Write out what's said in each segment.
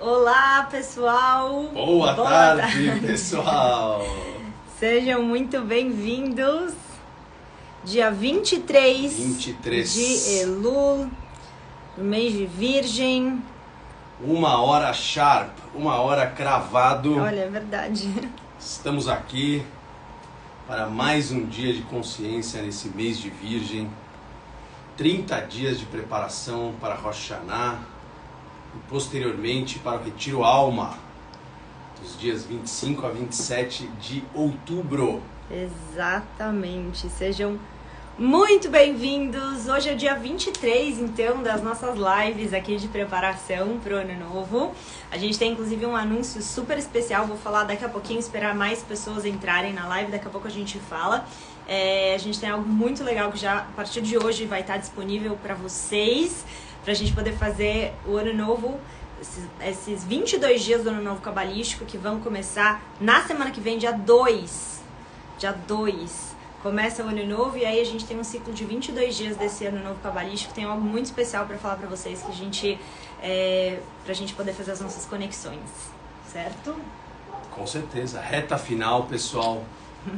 Olá, pessoal! Boa tarde, pessoal! Sejam muito bem-vindos. Dia 23 de Elul, no mês de Virgem. 1h sharp, 1h cravado. Olha, é verdade. Estamos aqui para mais um dia de consciência nesse mês de Virgem. 30 dias de preparação para Rosh Hashanah e posteriormente para o Retiro Alma, dos dias 25 a 27 de outubro. Exatamente. Sejam muito bem-vindos. Hoje é o dia 23, então, das nossas lives aqui de preparação para o Ano Novo. A gente tem, inclusive, um anúncio super especial. Vou falar daqui a pouquinho, esperar mais pessoas entrarem na live. Daqui a pouco a gente fala. A gente tem algo muito legal que já, a partir de hoje, vai estar disponível para vocês, para a gente poder fazer o Ano Novo, esses 22 dias do Ano Novo Cabalístico, que vão começar na semana que vem, dia 2. Dia 2. Começa o Ano Novo e aí a gente tem um ciclo de 22 dias desse Ano Novo Cabalístico. Tem algo muito especial para falar para vocês, que a gente, pra gente poder fazer as nossas conexões, certo? Com certeza. Reta final, pessoal,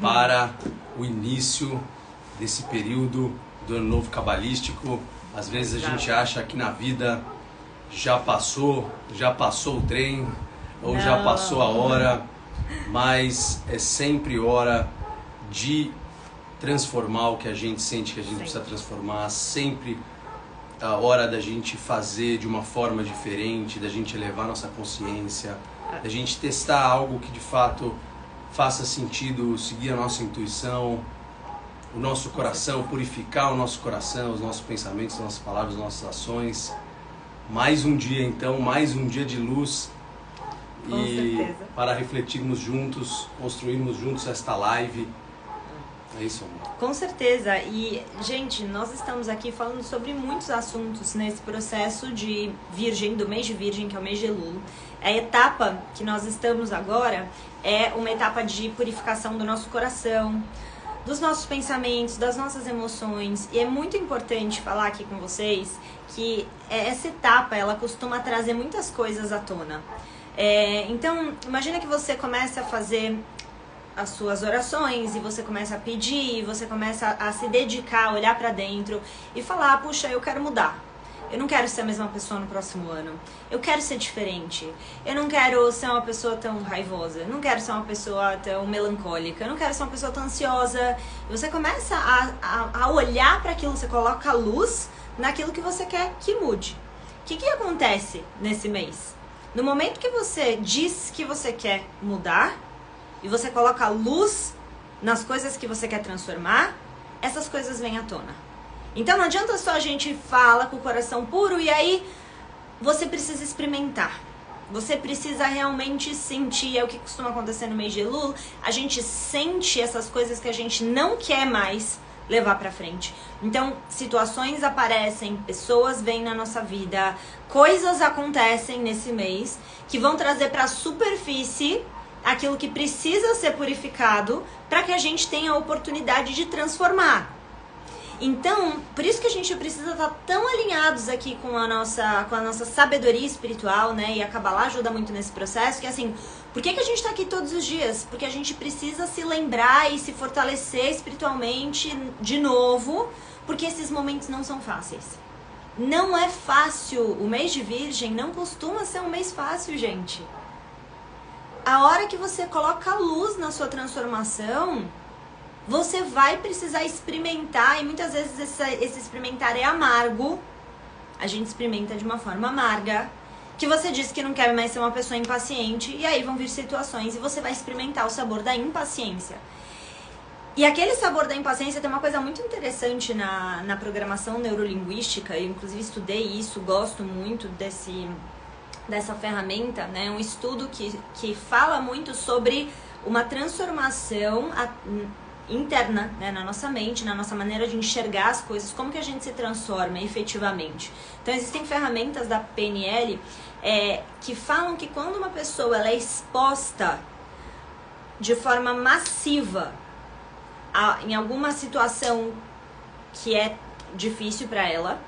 para o início desse período do Ano Novo Cabalístico. Às vezes a gente acha que na vida já passou o trem, ou Não. já passou a hora, mas é sempre hora de transformar o que a gente sente que a gente precisa transformar, sempre a hora da gente fazer de uma forma diferente, da gente elevar nossa consciência, da gente testar algo que de fato faça sentido, seguir a nossa intuição, o nosso coração, purificar o nosso coração, os nossos pensamentos, as nossas palavras, as nossas ações. Mais um dia então, mais um dia de luz. Com certeza. Para refletirmos juntos, construirmos juntos esta live. É isso, amor. Com certeza. E, gente, nós estamos aqui falando sobre muitos assuntos nesse processo de Virgem, do mês de Virgem, que é o mês de Elul. A etapa que nós estamos agora é uma etapa de purificação do nosso coração, dos nossos pensamentos, das nossas emoções. E é muito importante falar aqui com vocês que essa etapa, ela costuma trazer muitas coisas à tona. Então, imagina que você começa a fazer as suas orações e você começa a pedir, e você começa a se dedicar, a olhar pra dentro e falar, puxa, eu quero mudar. Eu não quero ser a mesma pessoa no próximo ano. Eu quero ser diferente. Eu não quero ser uma pessoa tão raivosa. Eu não quero ser uma pessoa tão melancólica. Eu não quero ser uma pessoa tão ansiosa. E você começa a olhar para aquilo, você coloca a luz naquilo que você quer que mude. O que acontece nesse mês? No momento que você diz que você quer mudar e você coloca a luz nas coisas que você quer transformar, essas coisas vêm à tona. Então não adianta só a gente falar com o coração puro e aí você precisa experimentar. Você precisa realmente sentir, é o que costuma acontecer no mês de Elul, a gente sente essas coisas que a gente não quer mais levar pra frente. Então, situações aparecem, pessoas vêm na nossa vida, coisas acontecem nesse mês que vão trazer pra superfície aquilo que precisa ser purificado para que a gente tenha a oportunidade de transformar. Então, por isso que a gente precisa estar tão alinhados aqui com a nossa sabedoria espiritual, né? E a Kabbalah ajuda muito nesse processo, que assim, por que a gente está aqui todos os dias? Porque a gente precisa se lembrar e se fortalecer espiritualmente de novo, porque esses momentos não são fáceis. Não é fácil. O mês de Virgem não costuma ser um mês fácil, gente. A hora que você coloca a luz na sua transformação, você vai precisar experimentar, e muitas vezes esse experimentar é amargo. A gente experimenta de uma forma amarga, que você diz que não quer mais ser uma pessoa impaciente, e aí vão vir situações e você vai experimentar o sabor da impaciência. E aquele sabor da impaciência tem uma coisa muito interessante na programação neurolinguística, eu inclusive estudei isso, gosto muito dessa ferramenta, né? Um estudo que fala muito sobre uma transformação interna, né? Na nossa mente, na nossa maneira de enxergar as coisas, como que a gente se transforma efetivamente. Então existem ferramentas da PNL que falam que quando uma pessoa ela é exposta de forma massiva em alguma situação que é difícil para ela,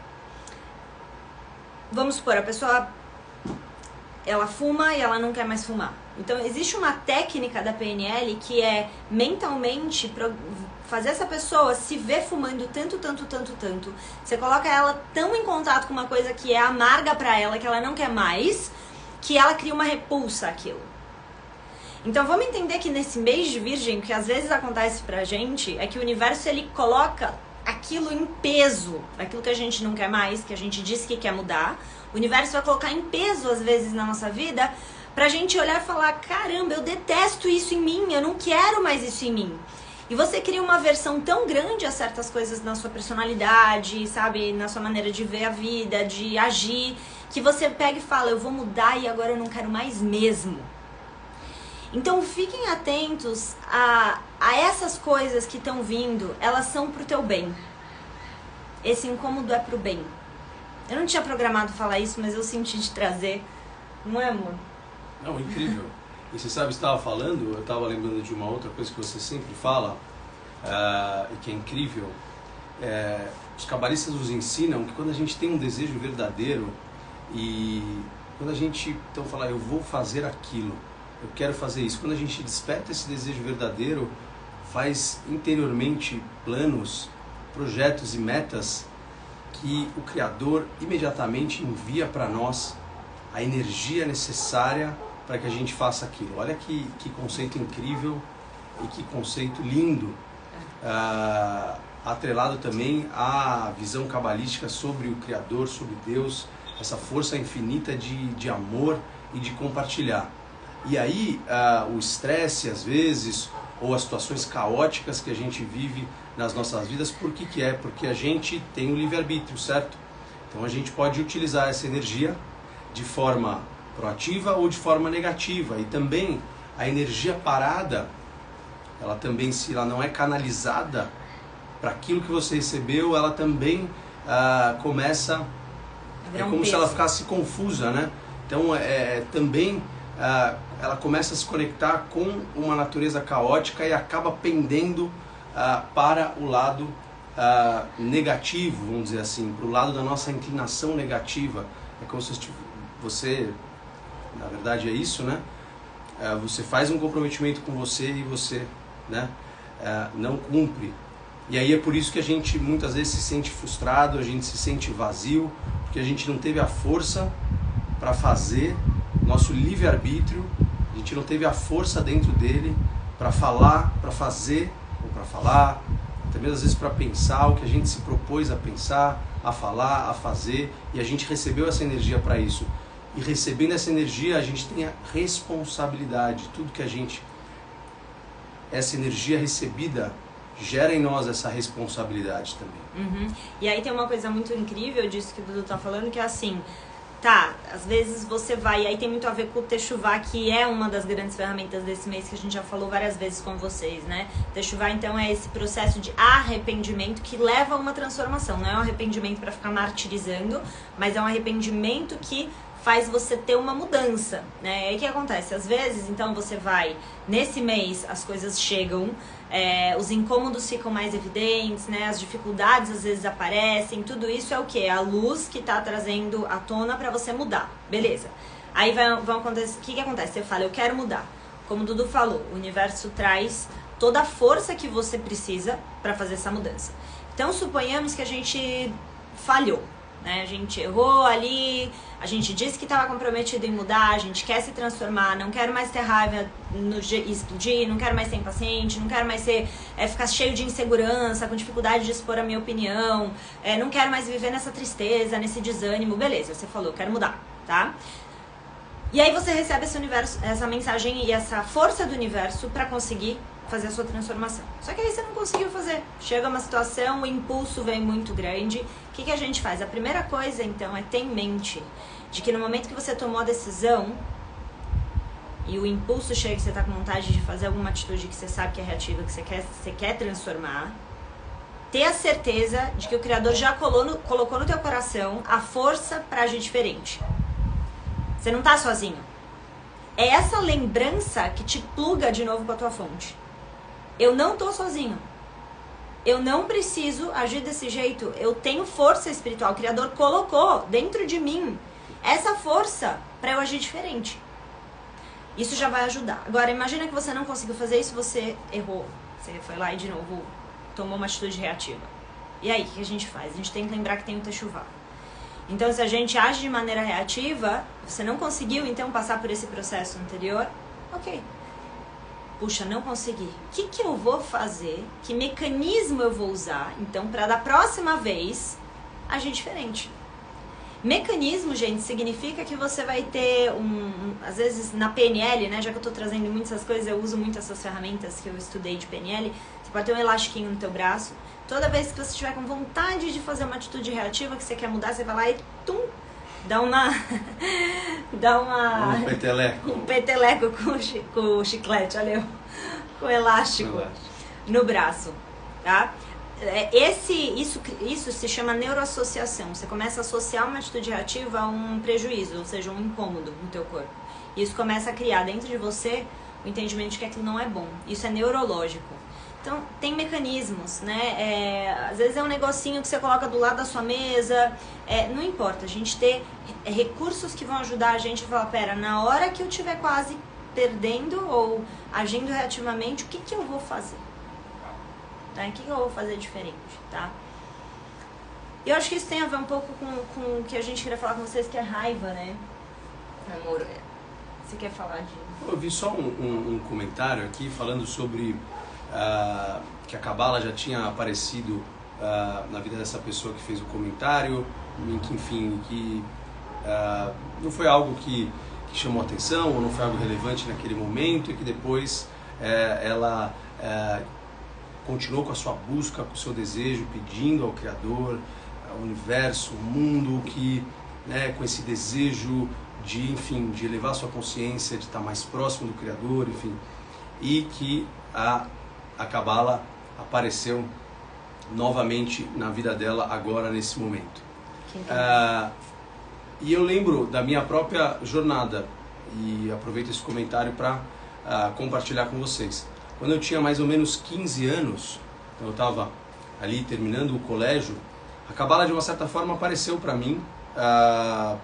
vamos supor, a pessoa ela fuma e ela não quer mais fumar. Então existe uma técnica da PNL que é mentalmente fazer essa pessoa se ver fumando tanto. Você coloca ela tão em contato com uma coisa que é amarga pra ela, que ela não quer mais, que ela cria uma repulsa àquilo. Então vamos entender que nesse mês de Virgem, o que às vezes acontece pra gente é que o universo ele coloca aquilo em peso, aquilo que a gente não quer mais, que a gente disse que quer mudar. O universo vai colocar em peso às vezes na nossa vida pra gente olhar e falar, caramba, eu detesto isso em mim, eu não quero mais isso em mim. E você cria uma aversão tão grande a certas coisas na sua personalidade, sabe, na sua maneira de ver a vida, de agir, que você pega e fala, eu vou mudar e agora eu não quero mais mesmo. Então fiquem atentos a essas coisas que estão vindo, elas são pro teu bem. Esse incômodo é pro bem. Eu não tinha programado falar isso, mas eu senti de trazer. Não é, amor? Não, incrível. E você sabe, estava falando, eu estava lembrando de uma outra coisa que você sempre fala, e que é incrível. Os cabalistas nos ensinam que quando a gente tem um desejo verdadeiro e quando a gente então fala, eu vou fazer aquilo, eu quero fazer isso. Quando a gente desperta esse desejo verdadeiro, faz interiormente planos, projetos e metas que o Criador imediatamente envia para nós a energia necessária para que a gente faça aquilo. Olha que conceito incrível e que conceito lindo, atrelado também à visão cabalística sobre o Criador, sobre Deus, essa força infinita de amor e de compartilhar. E aí o estresse às vezes, ou as situações caóticas que a gente vive nas nossas vidas, por que é? Porque a gente tem o livre-arbítrio, certo? Então a gente pode utilizar essa energia de forma proativa ou de forma negativa. E também a energia parada, ela também, se ela não é canalizada para aquilo que você recebeu, ela também começa, é como se ela ficasse confusa, né? Então também ela começa a se conectar com uma natureza caótica e acaba pendendo para o lado negativo, vamos dizer assim, para o lado da nossa inclinação negativa. É como se você, na verdade é isso, né? Você faz um comprometimento com você e você, né, não cumpre. E aí é por isso que a gente muitas vezes se sente frustrado, a gente se sente vazio, porque a gente não teve a força para fazer, nosso livre-arbítrio, a gente não teve a força dentro dele para falar, para fazer, ou para falar, até mesmo às vezes para pensar o que a gente se propôs a pensar, a falar, a fazer, e a gente recebeu essa energia para isso. E recebendo essa energia, a gente tem a responsabilidade, tudo que a gente, essa energia recebida, gera em nós essa responsabilidade também. Uhum. E aí tem uma coisa muito incrível disso que o Dudu tá falando, que é assim, tá, às vezes você vai, aí tem muito a ver com o Techuvá, que é uma das grandes ferramentas desse mês, que a gente já falou várias vezes com vocês, né? Techuvá, então, é esse processo de arrependimento que leva a uma transformação, não é um arrependimento para ficar martirizando, mas é um arrependimento que faz você ter uma mudança, né? E aí o que acontece? Às vezes, então, você vai, nesse mês, as coisas chegam, os incômodos ficam mais evidentes, né? As dificuldades às vezes aparecem, tudo isso é o que? A luz que tá trazendo à tona pra você mudar, beleza. Aí vão acontecer, o que acontece? Você fala, eu quero mudar. Como o Dudu falou, o universo traz toda a força que você precisa pra fazer essa mudança. Então, suponhamos que a gente falhou, né? A gente errou ali, a gente disse que estava comprometido em mudar, a gente quer se transformar, não quero mais ter raiva e explodir, não quero mais ser impaciente, não quero mais ficar cheio de insegurança, com dificuldade de expor a minha opinião, não quero mais viver nessa tristeza, nesse desânimo. Beleza, você falou, eu quero mudar, tá? E aí você recebe essa mensagem e essa força do universo para conseguir fazer a sua transformação. Só que aí você não conseguiu fazer. Chega uma situação, o impulso vem muito grande. O que a gente faz? A primeira coisa, então, é ter em mente de que no momento que você tomou a decisão e o impulso chega, que você está com vontade de fazer alguma atitude que você sabe que é reativa, que você quer transformar, ter a certeza de que o Criador já colocou no teu coração a força para agir diferente. Você não está sozinho. É essa lembrança que te pluga de novo com a tua fonte. Eu não tô sozinho. Eu não preciso agir desse jeito. Eu tenho força espiritual. O Criador colocou dentro de mim. essa força para eu agir diferente. Isso já vai ajudar. Agora, imagina que você não conseguiu fazer isso, você errou. Você foi lá e de novo tomou uma atitude reativa. E aí, o que a gente faz? A gente tem que lembrar que tem o techuvá. Então, se a gente age de maneira reativa, você não conseguiu, então, passar por esse processo anterior, ok. Puxa, não consegui. O que eu vou fazer? Que mecanismo eu vou usar, então, para da próxima vez agir diferente? Mecanismo, gente, significa que você vai ter às vezes na PNL, né, já que eu tô trazendo muitas coisas, eu uso muito essas ferramentas que eu estudei de PNL, você pode ter um elastiquinho no teu braço, toda vez que você estiver com vontade de fazer uma atitude reativa que você quer mudar, você vai lá e dá Um peteleco. Um peteleco com o chiclete, olha eu, com o elástico no braço, tá? Isso se chama neuroassociação. Você começa a associar uma atitude reativa a um prejuízo, ou seja, um incômodo no teu corpo. E isso começa a criar dentro de você o entendimento de que aquilo não é bom. Isso é neurológico. Então, tem mecanismos, né? Às vezes é um negocinho que você coloca do lado da sua mesa. Não importa, a gente ter recursos que vão ajudar a gente a falar, pera, na hora que eu estiver quase perdendo ou agindo reativamente, o que eu vou fazer? Tá? O que eu vou fazer diferente, tá? Eu acho que isso tem a ver um pouco com o que a gente queria falar com vocês, que é raiva, né? Amor, você quer falar de... Eu vi só um comentário aqui falando sobre que a Cabala já tinha aparecido na vida dessa pessoa que fez o comentário, que, enfim, que não foi algo que chamou atenção ou não foi algo relevante naquele momento e que depois ela... continuou com a sua busca, com o seu desejo, pedindo ao Criador, ao universo, ao mundo, que, né, com esse desejo de, enfim, de elevar a sua consciência, de estar mais próximo do Criador, enfim, e que a Cabala apareceu novamente na vida dela agora, nesse momento. E eu lembro da minha própria jornada, e aproveito esse comentário para compartilhar com vocês. Quando eu tinha mais ou menos 15 anos, então eu estava ali terminando o colégio, a Cabala de uma certa forma apareceu para mim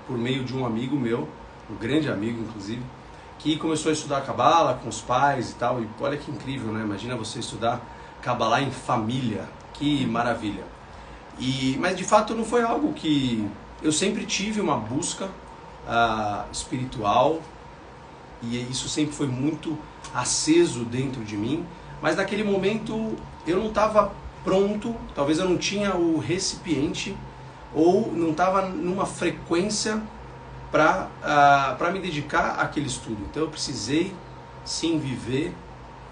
por meio de um amigo meu, um grande amigo inclusive, que começou a estudar Cabala com os pais e tal, e olha que incrível, né? Imagina você estudar Cabala em família, que maravilha. Mas de fato não foi algo que... Eu sempre tive uma busca espiritual, e isso sempre foi muito aceso dentro de mim, mas naquele momento eu não estava pronto, talvez eu não tinha o recipiente ou não estava numa frequência para me dedicar àquele estudo. Então eu precisei sim viver,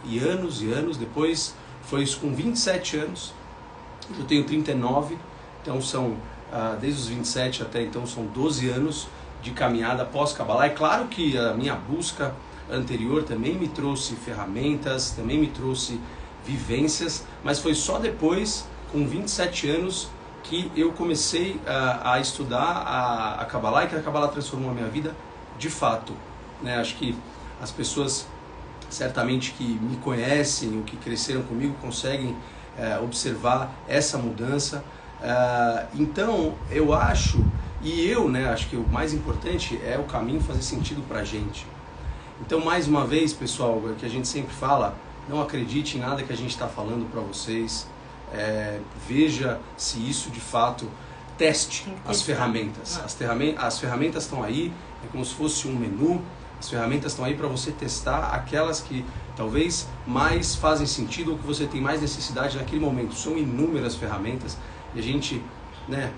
e anos depois, foi isso com 27 anos, eu tenho 39, então são desde os 27 até então são 12 anos de caminhada pós-Kabbalah. É claro que a minha busca anterior também me trouxe ferramentas, também me trouxe vivências, mas foi só depois, com 27 anos, que eu comecei a estudar a Kabbalah e que a Kabbalah transformou a minha vida de fato, né? Acho que as pessoas certamente que me conhecem ou que cresceram comigo conseguem observar essa mudança. Então eu acho, né, acho que o mais importante é o caminho fazer sentido pra gente. Então, mais uma vez, pessoal, é o que a gente sempre fala, não acredite em nada que a gente está falando para vocês, veja se isso de fato, teste as ferramentas. As ferramentas estão aí, é como se fosse um menu, as ferramentas estão aí para você testar aquelas que talvez mais fazem sentido ou que você tem mais necessidade naquele momento. São inúmeras ferramentas e a gente, né,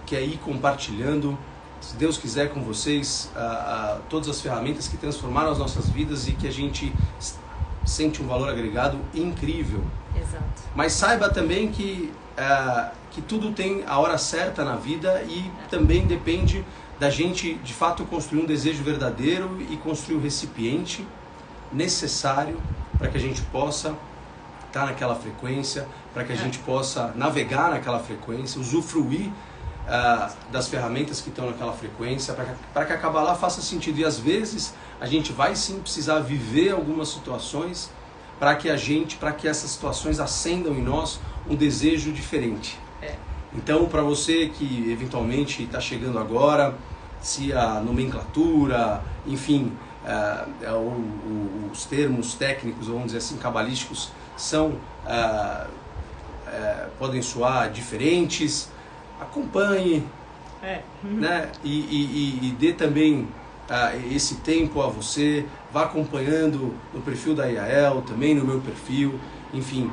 quer ir compartilhando, se Deus quiser, com vocês, todas as ferramentas que transformaram as nossas vidas e que a gente sente um valor agregado incrível. Exato. Mas saiba também que tudo tem a hora certa na vida e também depende da gente, de fato, construir um desejo verdadeiro e construir o recipiente necessário para que a gente possa estar naquela frequência, para que a gente possa navegar naquela frequência, usufruir das ferramentas que estão naquela frequência, para que a Kabbalah faça sentido. E às vezes a gente vai sim precisar viver algumas situações para que essas situações acendam em nós um desejo diferente. Então, para você que eventualmente está chegando agora, se a nomenclatura, enfim, os termos técnicos, vamos dizer assim, cabalísticos, podem soar diferentes. Acompanhe, né? E dê também esse tempo a você, vá acompanhando no perfil da Yael, também no meu perfil, enfim,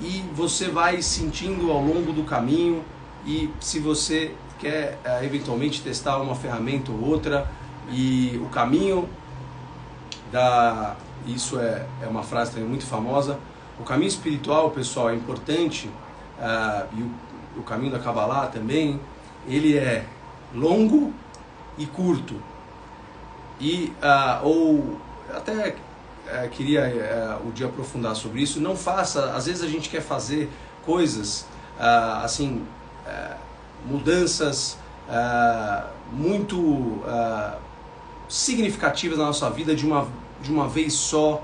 e você vai sentindo ao longo do caminho. E se você quer eventualmente testar uma ferramenta ou outra, e o caminho isso é uma frase também muito famosa, o caminho espiritual, pessoal, é importante, e o caminho da Kabbalah também, ele é longo e curto. E ou até queria um dia aprofundar sobre isso. Não faça, às vezes a gente quer fazer coisas assim, mudanças muito significativas na nossa vida de uma vez só,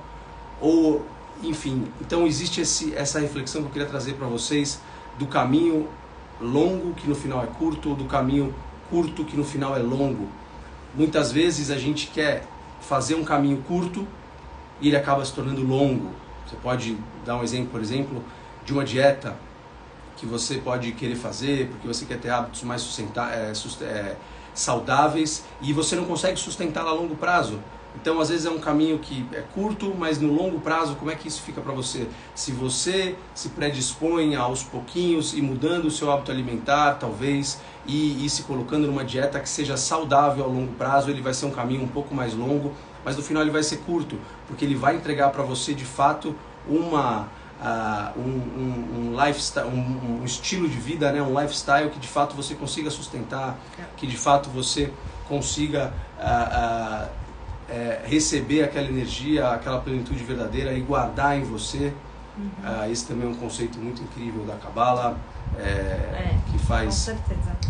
ou enfim. Então existe essa reflexão que eu queria trazer para vocês, do caminho longo que no final é curto, ou do caminho curto que no final é longo. Muitas vezes a gente quer fazer um caminho curto e ele acaba se tornando longo. Você pode dar um exemplo, por exemplo, de uma dieta que você pode querer fazer porque você quer ter hábitos mais saudáveis, e você não consegue sustentar a longo prazo. Então, às vezes é um caminho que é curto, mas no longo prazo, como é que isso fica para você? Se você se predispõe aos pouquinhos e mudando o seu hábito alimentar, talvez, e se colocando numa dieta que seja saudável ao longo prazo, ele vai ser um caminho um pouco mais longo, mas no final ele vai ser curto, porque ele vai entregar para você de fato um lifestyle, um estilo de vida, né? Um lifestyle que de fato você consiga sustentar, que de fato você consiga receber aquela energia, aquela plenitude verdadeira e guardar em você. Esse também é um conceito muito incrível da Kabbalah, que faz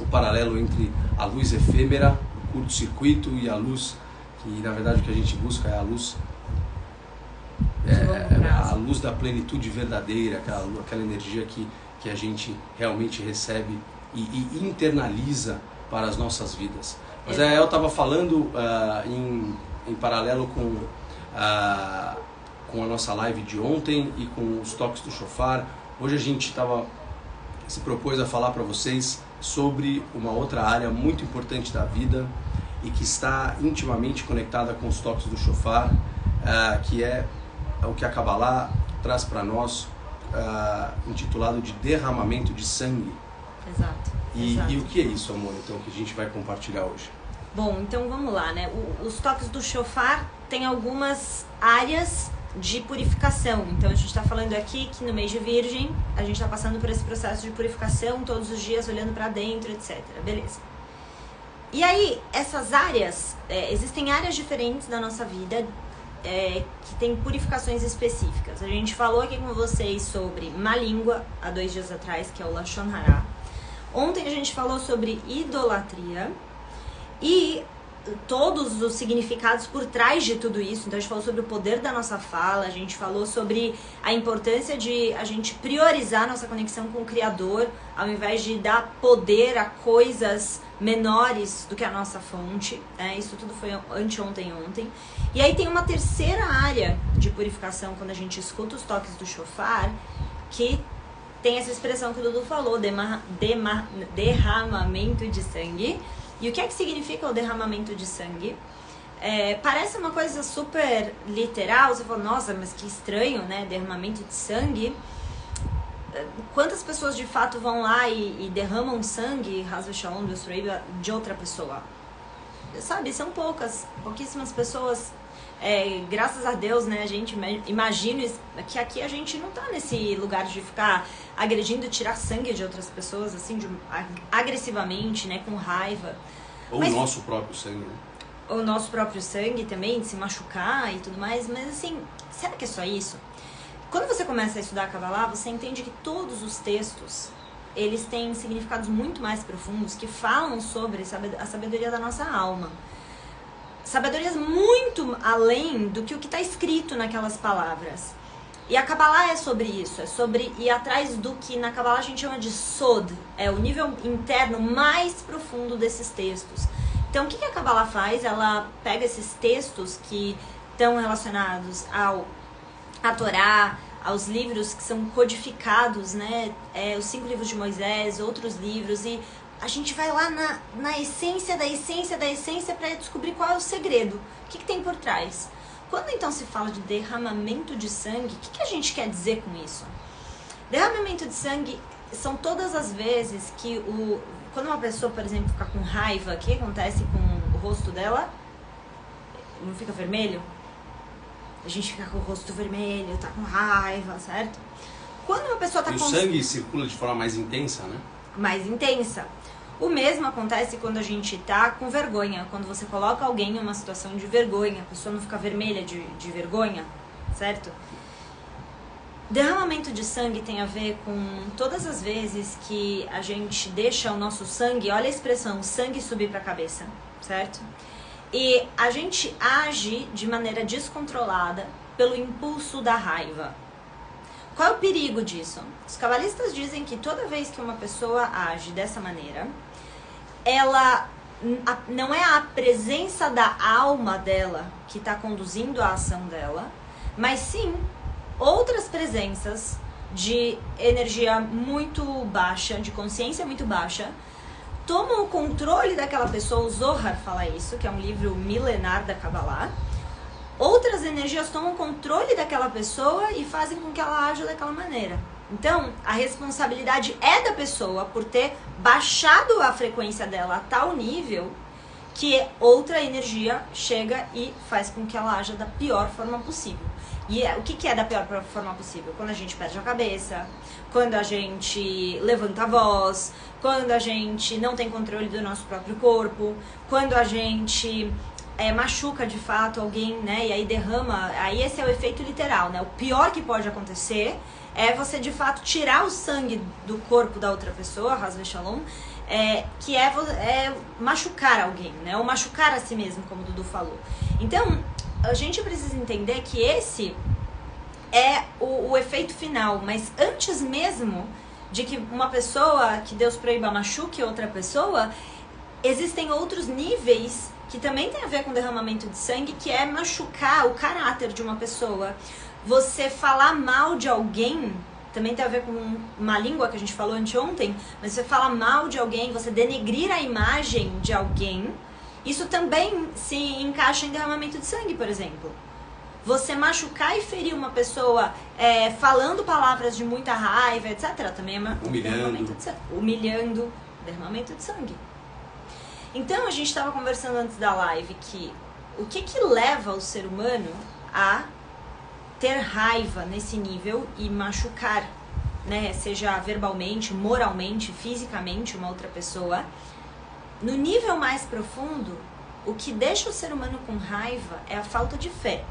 o paralelo entre a luz efêmera, o curto-circuito, e a luz que na verdade o que a gente busca é a luz, a luz da plenitude verdadeira, aquela energia que a gente realmente recebe e internaliza para as nossas vidas. Mas eu estava falando em paralelo com a nossa live de ontem e com os toques do shofar. Hoje a gente se propôs a falar para vocês sobre uma outra área muito importante da vida e que está intimamente conectada com os toques do shofar, que é o que a Kabbalah traz para nós, intitulado de derramamento de sangue. Exato. E o que é isso, amor, então, que a gente vai compartilhar hoje? Bom, então vamos lá, né? Os toques do shofar tem algumas áreas de purificação. Então a gente está falando aqui que no mês de Virgem a gente está passando por esse processo de purificação todos os dias, olhando para dentro, etc. Beleza. E aí, essas áreas, existem áreas diferentes da nossa vida que tem purificações específicas. A gente falou aqui com vocês sobre má língua há 2 dias atrás, que é o Lashon Hara. Ontem a gente falou sobre idolatria e todos os significados por trás de tudo isso. Então a gente falou sobre o poder da nossa fala, a gente falou sobre a importância de a gente priorizar nossa conexão com o Criador, ao invés de dar poder a coisas menores do que a nossa fonte. Isso tudo foi anteontem. E aí tem uma terceira área de purificação quando a gente escuta os toques do shofar, que tem essa expressão que o Dudu falou, derramamento de sangue. E o que é que significa o derramamento de sangue? Parece uma coisa super literal, você fala, nossa, mas que estranho, né? Derramamento de sangue. Quantas pessoas de fato vão lá e derramam sangue, de outra pessoa? Sabe, são pouquíssimas pessoas. Graças a Deus, né, a gente imagina que aqui a gente não tá nesse lugar de ficar agredindo, tirar sangue de outras pessoas, assim, agressivamente, né, com raiva. Ou o nosso próprio sangue, né? O nosso próprio sangue também, de se machucar e tudo mais, mas assim, será que é só isso? Quando você começa a estudar a Kabbalah, você entende que todos os textos, eles têm significados muito mais profundos, que falam sobre a sabedoria da nossa alma. Sabedorias muito além do que o que está escrito naquelas palavras. E a Kabbalah é sobre isso, é sobre ir atrás do que na Kabbalah a gente chama de Sod, é o nível interno mais profundo desses textos. Então, o que a Kabbalah faz? Ela pega esses textos que estão relacionados à Torá, aos livros que são codificados, né? Os 5 livros de Moisés, outros livros, e a gente vai lá na essência da essência da essência para descobrir qual é o segredo, o que tem por trás. Quando então se fala de derramamento de sangue, o que a gente quer dizer com isso? Derramamento de sangue são todas as vezes que quando uma pessoa, por exemplo, fica com raiva, o que acontece com o rosto dela? Não fica vermelho? A gente fica com o rosto vermelho, tá com raiva, certo? Quando uma pessoa tá com... o sangue circula de forma mais intensa, né? Mais intensa. O mesmo acontece quando a gente tá com vergonha. Quando você coloca alguém em uma situação de vergonha, a pessoa não fica vermelha de vergonha, certo? Derramamento de sangue tem a ver com todas as vezes que a gente deixa o nosso sangue, olha a expressão, sangue subir para a cabeça, certo? E a gente age de maneira descontrolada pelo impulso da raiva. Qual é o perigo disso? Os cabalistas dizem que toda vez que uma pessoa age dessa maneira, ela não é a presença da alma dela que está conduzindo a ação dela, mas sim outras presenças de energia muito baixa, de consciência muito baixa, tomam o controle daquela pessoa. O Zohar fala isso, que é um livro milenar da Kabbalah. Outras energias tomam controle daquela pessoa e fazem com que ela aja daquela maneira. Então, a responsabilidade é da pessoa por ter baixado a frequência dela a tal nível que outra energia chega e faz com que ela aja da pior forma possível. E o que é da pior forma possível? Quando a gente perde a cabeça, quando a gente levanta a voz, quando a gente não tem controle do nosso próprio corpo, quando a gente machuca de fato alguém, né? E aí derrama, aí esse é o efeito literal, né? O pior que pode acontecer é você de fato tirar o sangue do corpo da outra pessoa, Hasbe Shalom, que é machucar alguém, né? Ou machucar a si mesmo, como o Dudu falou. Então, a gente precisa entender que esse é o efeito final, mas antes mesmo de que uma pessoa, que Deus proíba, machuque outra pessoa, existem outros níveis que também tem a ver com derramamento de sangue, que é machucar o caráter de uma pessoa. Você falar mal de alguém também tem a ver com uma língua que a gente falou anteontem, mas você falar mal de alguém, você denegrir a imagem de alguém, isso também se encaixa em derramamento de sangue, por exemplo. Você machucar e ferir uma pessoa falando palavras de muita raiva, etc., também é derramamento de sangue. Humilhando, derramamento de sangue. Então, a gente estava conversando antes da live que o que leva o ser humano a ter raiva nesse nível e machucar, né, seja verbalmente, moralmente, fisicamente uma outra pessoa. No nível mais profundo, o que deixa o ser humano com raiva é a falta de fé.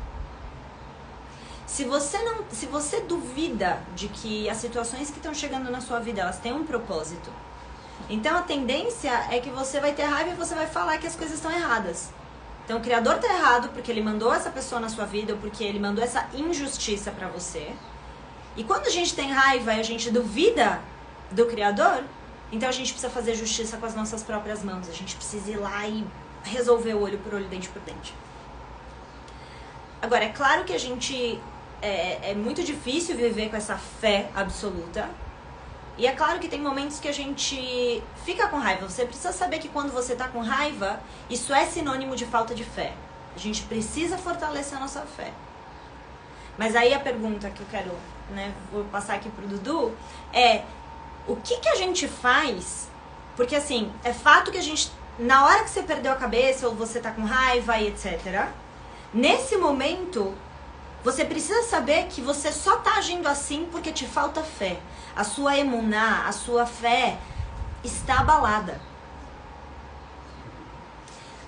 Se você duvida de que as situações que estão chegando na sua vida, elas têm um propósito, então a tendência é que você vai ter raiva e você vai falar que as coisas estão erradas. Então o Criador está errado porque ele mandou essa pessoa na sua vida ou porque ele mandou essa injustiça para você. E quando a gente tem raiva e a gente duvida do Criador, então a gente precisa fazer justiça com as nossas próprias mãos. A gente precisa ir lá e resolver o olho por olho, dente por dente. Agora, é claro que a gente... É muito difícil viver com essa fé absoluta. E é claro que tem momentos que a gente fica com raiva. Você precisa saber que quando você está com raiva, isso é sinônimo de falta de fé. A gente precisa fortalecer a nossa fé. Mas aí a pergunta que eu quero, né, vou passar aqui pro Dudu, é o que a gente faz? Porque assim, é fato que a gente, na hora que você perdeu a cabeça ou você tá com raiva e etc., nesse momento, você precisa saber que você só tá agindo assim porque te falta fé. A sua emuná, a sua fé está abalada.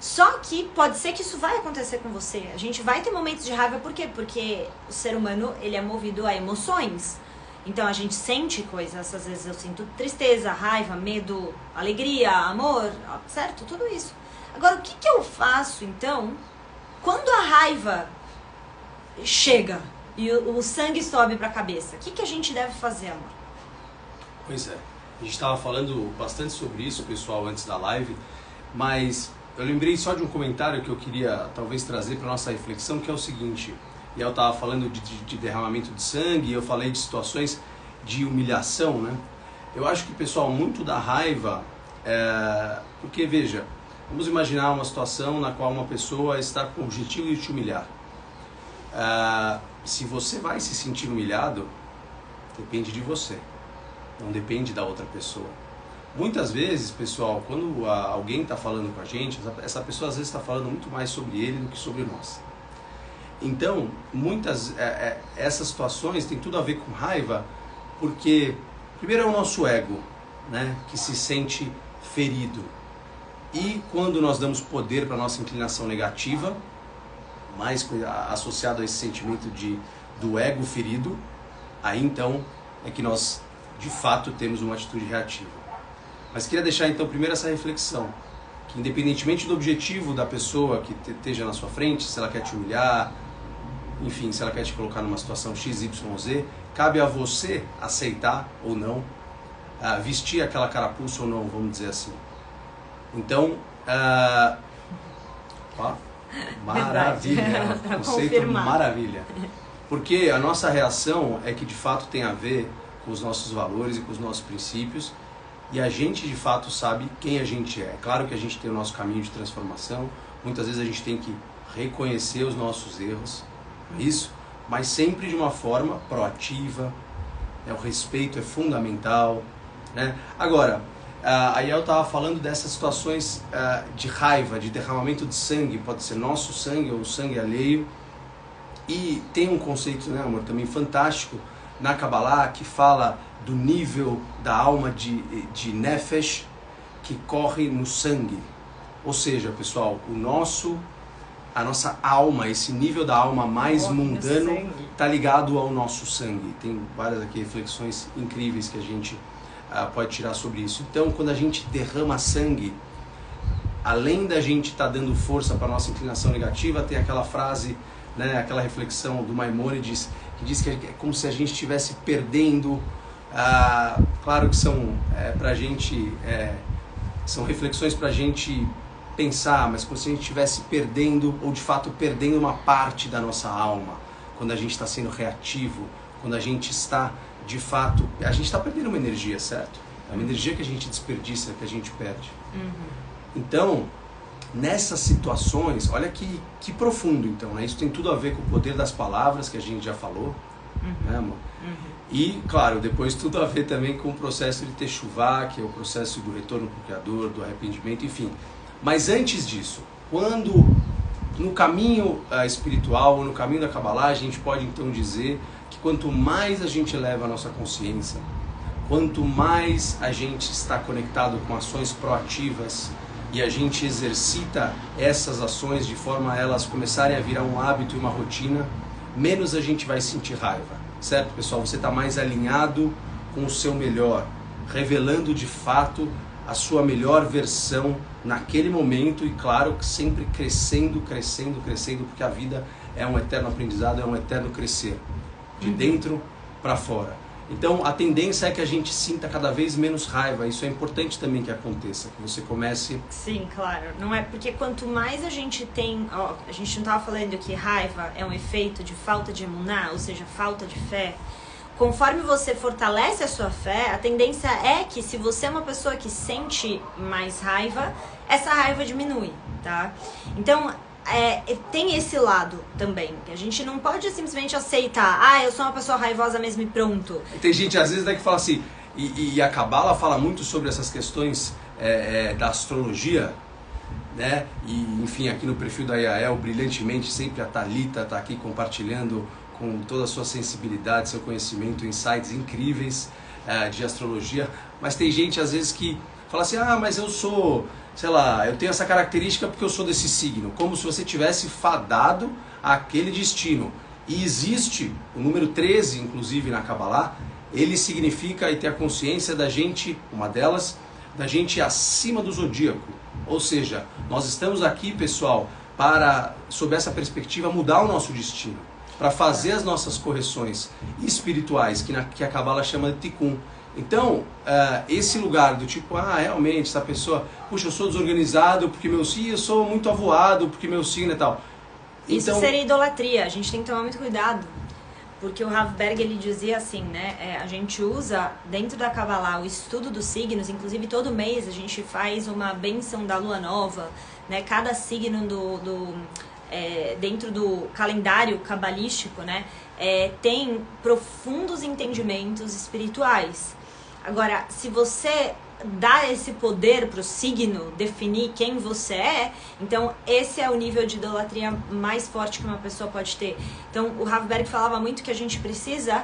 Só que pode ser que isso vai acontecer com você. A gente vai ter momentos de raiva, por quê? Porque o ser humano, ele é movido a emoções. Então a gente sente coisas, às vezes eu sinto tristeza, raiva, medo, alegria, amor, certo? Tudo isso. Agora, o que eu faço, então, quando a raiva chega e o sangue sobe para a cabeça? O que a gente deve fazer, amor? Pois é. A gente estava falando bastante sobre isso, pessoal, antes da live, mas eu lembrei só de um comentário que eu queria talvez trazer para nossa reflexão, que é o seguinte. E eu estava falando de derramamento de sangue, e eu falei de situações de humilhação, né? Eu acho que, pessoal, muito da raiva porque, veja, vamos imaginar uma situação na qual uma pessoa está com o objetivo de te humilhar. Se você vai se sentir humilhado, depende de você, não depende da outra pessoa. Muitas vezes, pessoal, quando alguém está falando com a gente, essa pessoa às vezes está falando muito mais sobre ele do que sobre nós. Então, essas situações têm tudo a ver com raiva, porque primeiro é o nosso ego, né, que se sente ferido. E quando nós damos poder para a nossa inclinação negativa, mais associado a esse sentimento do ego ferido, aí então é que nós de fato temos uma atitude reativa. Mas queria deixar então primeiro essa reflexão, que independentemente do objetivo da pessoa que esteja na sua frente, se ela quer te humilhar, enfim, se ela quer te colocar numa situação X, Y, Z, cabe a você aceitar ou não, vestir aquela carapuça ou não, vamos dizer assim. Então, maravilha, conceito maravilha. Porque a nossa reação é que de fato tem a ver com os nossos valores e com os nossos princípios, e a gente de fato sabe quem a gente é. É claro que a gente tem o nosso caminho de transformação, muitas vezes a gente tem que reconhecer os nossos erros, isso, mas sempre de uma forma proativa, né? O respeito é fundamental, né? Agora, aí eu estava falando dessas situações de raiva, de derramamento de sangue, pode ser nosso sangue ou sangue alheio, e tem um conceito, né, amor, também fantástico na Kabbalah, que fala do nível da alma de Nefesh que corre no sangue. Ou seja, pessoal, a nossa alma, esse nível da alma mais mundano está ligado ao nosso sangue. Tem várias aqui reflexões incríveis que a gente pode tirar sobre isso. Então, quando a gente derrama sangue, além da gente estar dando força para a nossa inclinação negativa, tem aquela frase, né, aquela reflexão do Maimônides, que diz que é como se a gente estivesse perdendo. Claro que são pra gente, são reflexões para a gente pensar, mas como se a gente estivesse perdendo, ou de fato perdendo uma parte da nossa alma, quando a gente está sendo reativo, quando a gente está, de fato, a gente está perdendo uma energia, certo? É uma energia que a gente desperdiça, que a gente perde. Então, nessas situações, olha que profundo então, né? Isso tem tudo a ver com o poder das palavras, que a gente já falou, né, amor? E, claro, depois tudo a ver também com o processo de Teshuvah, que é o processo do retorno para o Criador, do arrependimento, enfim. Mas antes disso, quando no caminho espiritual, no caminho da Kabbalah, a gente pode então dizer que quanto mais a gente eleva a nossa consciência, quanto mais a gente está conectado com ações proativas e a gente exercita essas ações de forma a elas começarem a virar um hábito e uma rotina, menos a gente vai sentir raiva. Certo, pessoal? Você está mais alinhado com o seu melhor, revelando de fato a sua melhor versão naquele momento e, claro, sempre crescendo, crescendo, crescendo, porque a vida é um eterno aprendizado, é um eterno crescer, de dentro para fora. Então, a tendência é que a gente sinta cada vez menos raiva. Isso é importante também que aconteça, que você comece... Sim, claro. Não é porque quanto mais a gente tem... Ó, a gente não estava falando que raiva é um efeito de falta de emuná, ou seja, falta de fé. Conforme você fortalece a sua fé, a tendência é que se você é uma pessoa que sente mais raiva, essa raiva diminui, tá? Então... tem esse lado também, que a gente não pode simplesmente aceitar, eu sou uma pessoa raivosa mesmo e pronto. Tem gente às vezes que fala assim, e a Kabbalah fala muito sobre essas questões da astrologia, né? E enfim, aqui no perfil da Yael, brilhantemente, sempre a Thalita está aqui compartilhando com toda a sua sensibilidade, seu conhecimento, insights incríveis de astrologia, mas tem gente às vezes que fala assim, mas eu sou... sei lá, eu tenho essa característica porque eu sou desse signo, como se você tivesse fadado àquele destino. E existe o número 13, inclusive na Kabbalah, ele significa e ter a consciência da gente, uma delas, da gente acima do zodíaco. Ou seja, nós estamos aqui, pessoal, para, sob essa perspectiva, mudar o nosso destino, para fazer as nossas correções espirituais, que a Kabbalah chama de Tikkun. Então, esse lugar do tipo, realmente, essa pessoa, puxa, eu sou desorganizado porque meu signo, eu sou muito avoado porque meu signo é tal. Isso seria idolatria, a gente tem que tomar muito cuidado. Porque o Rav Berg, ele dizia assim, né? A gente usa dentro da Kabbalah o estudo dos signos, inclusive todo mês a gente faz uma bênção da lua nova, né? Cada signo dentro do calendário cabalístico, né? Tem profundos entendimentos espirituais. Agora, se você dá esse poder para o signo definir quem você é, então esse é o nível de idolatria mais forte que uma pessoa pode ter. Então o Rav Berg falava muito que a gente precisa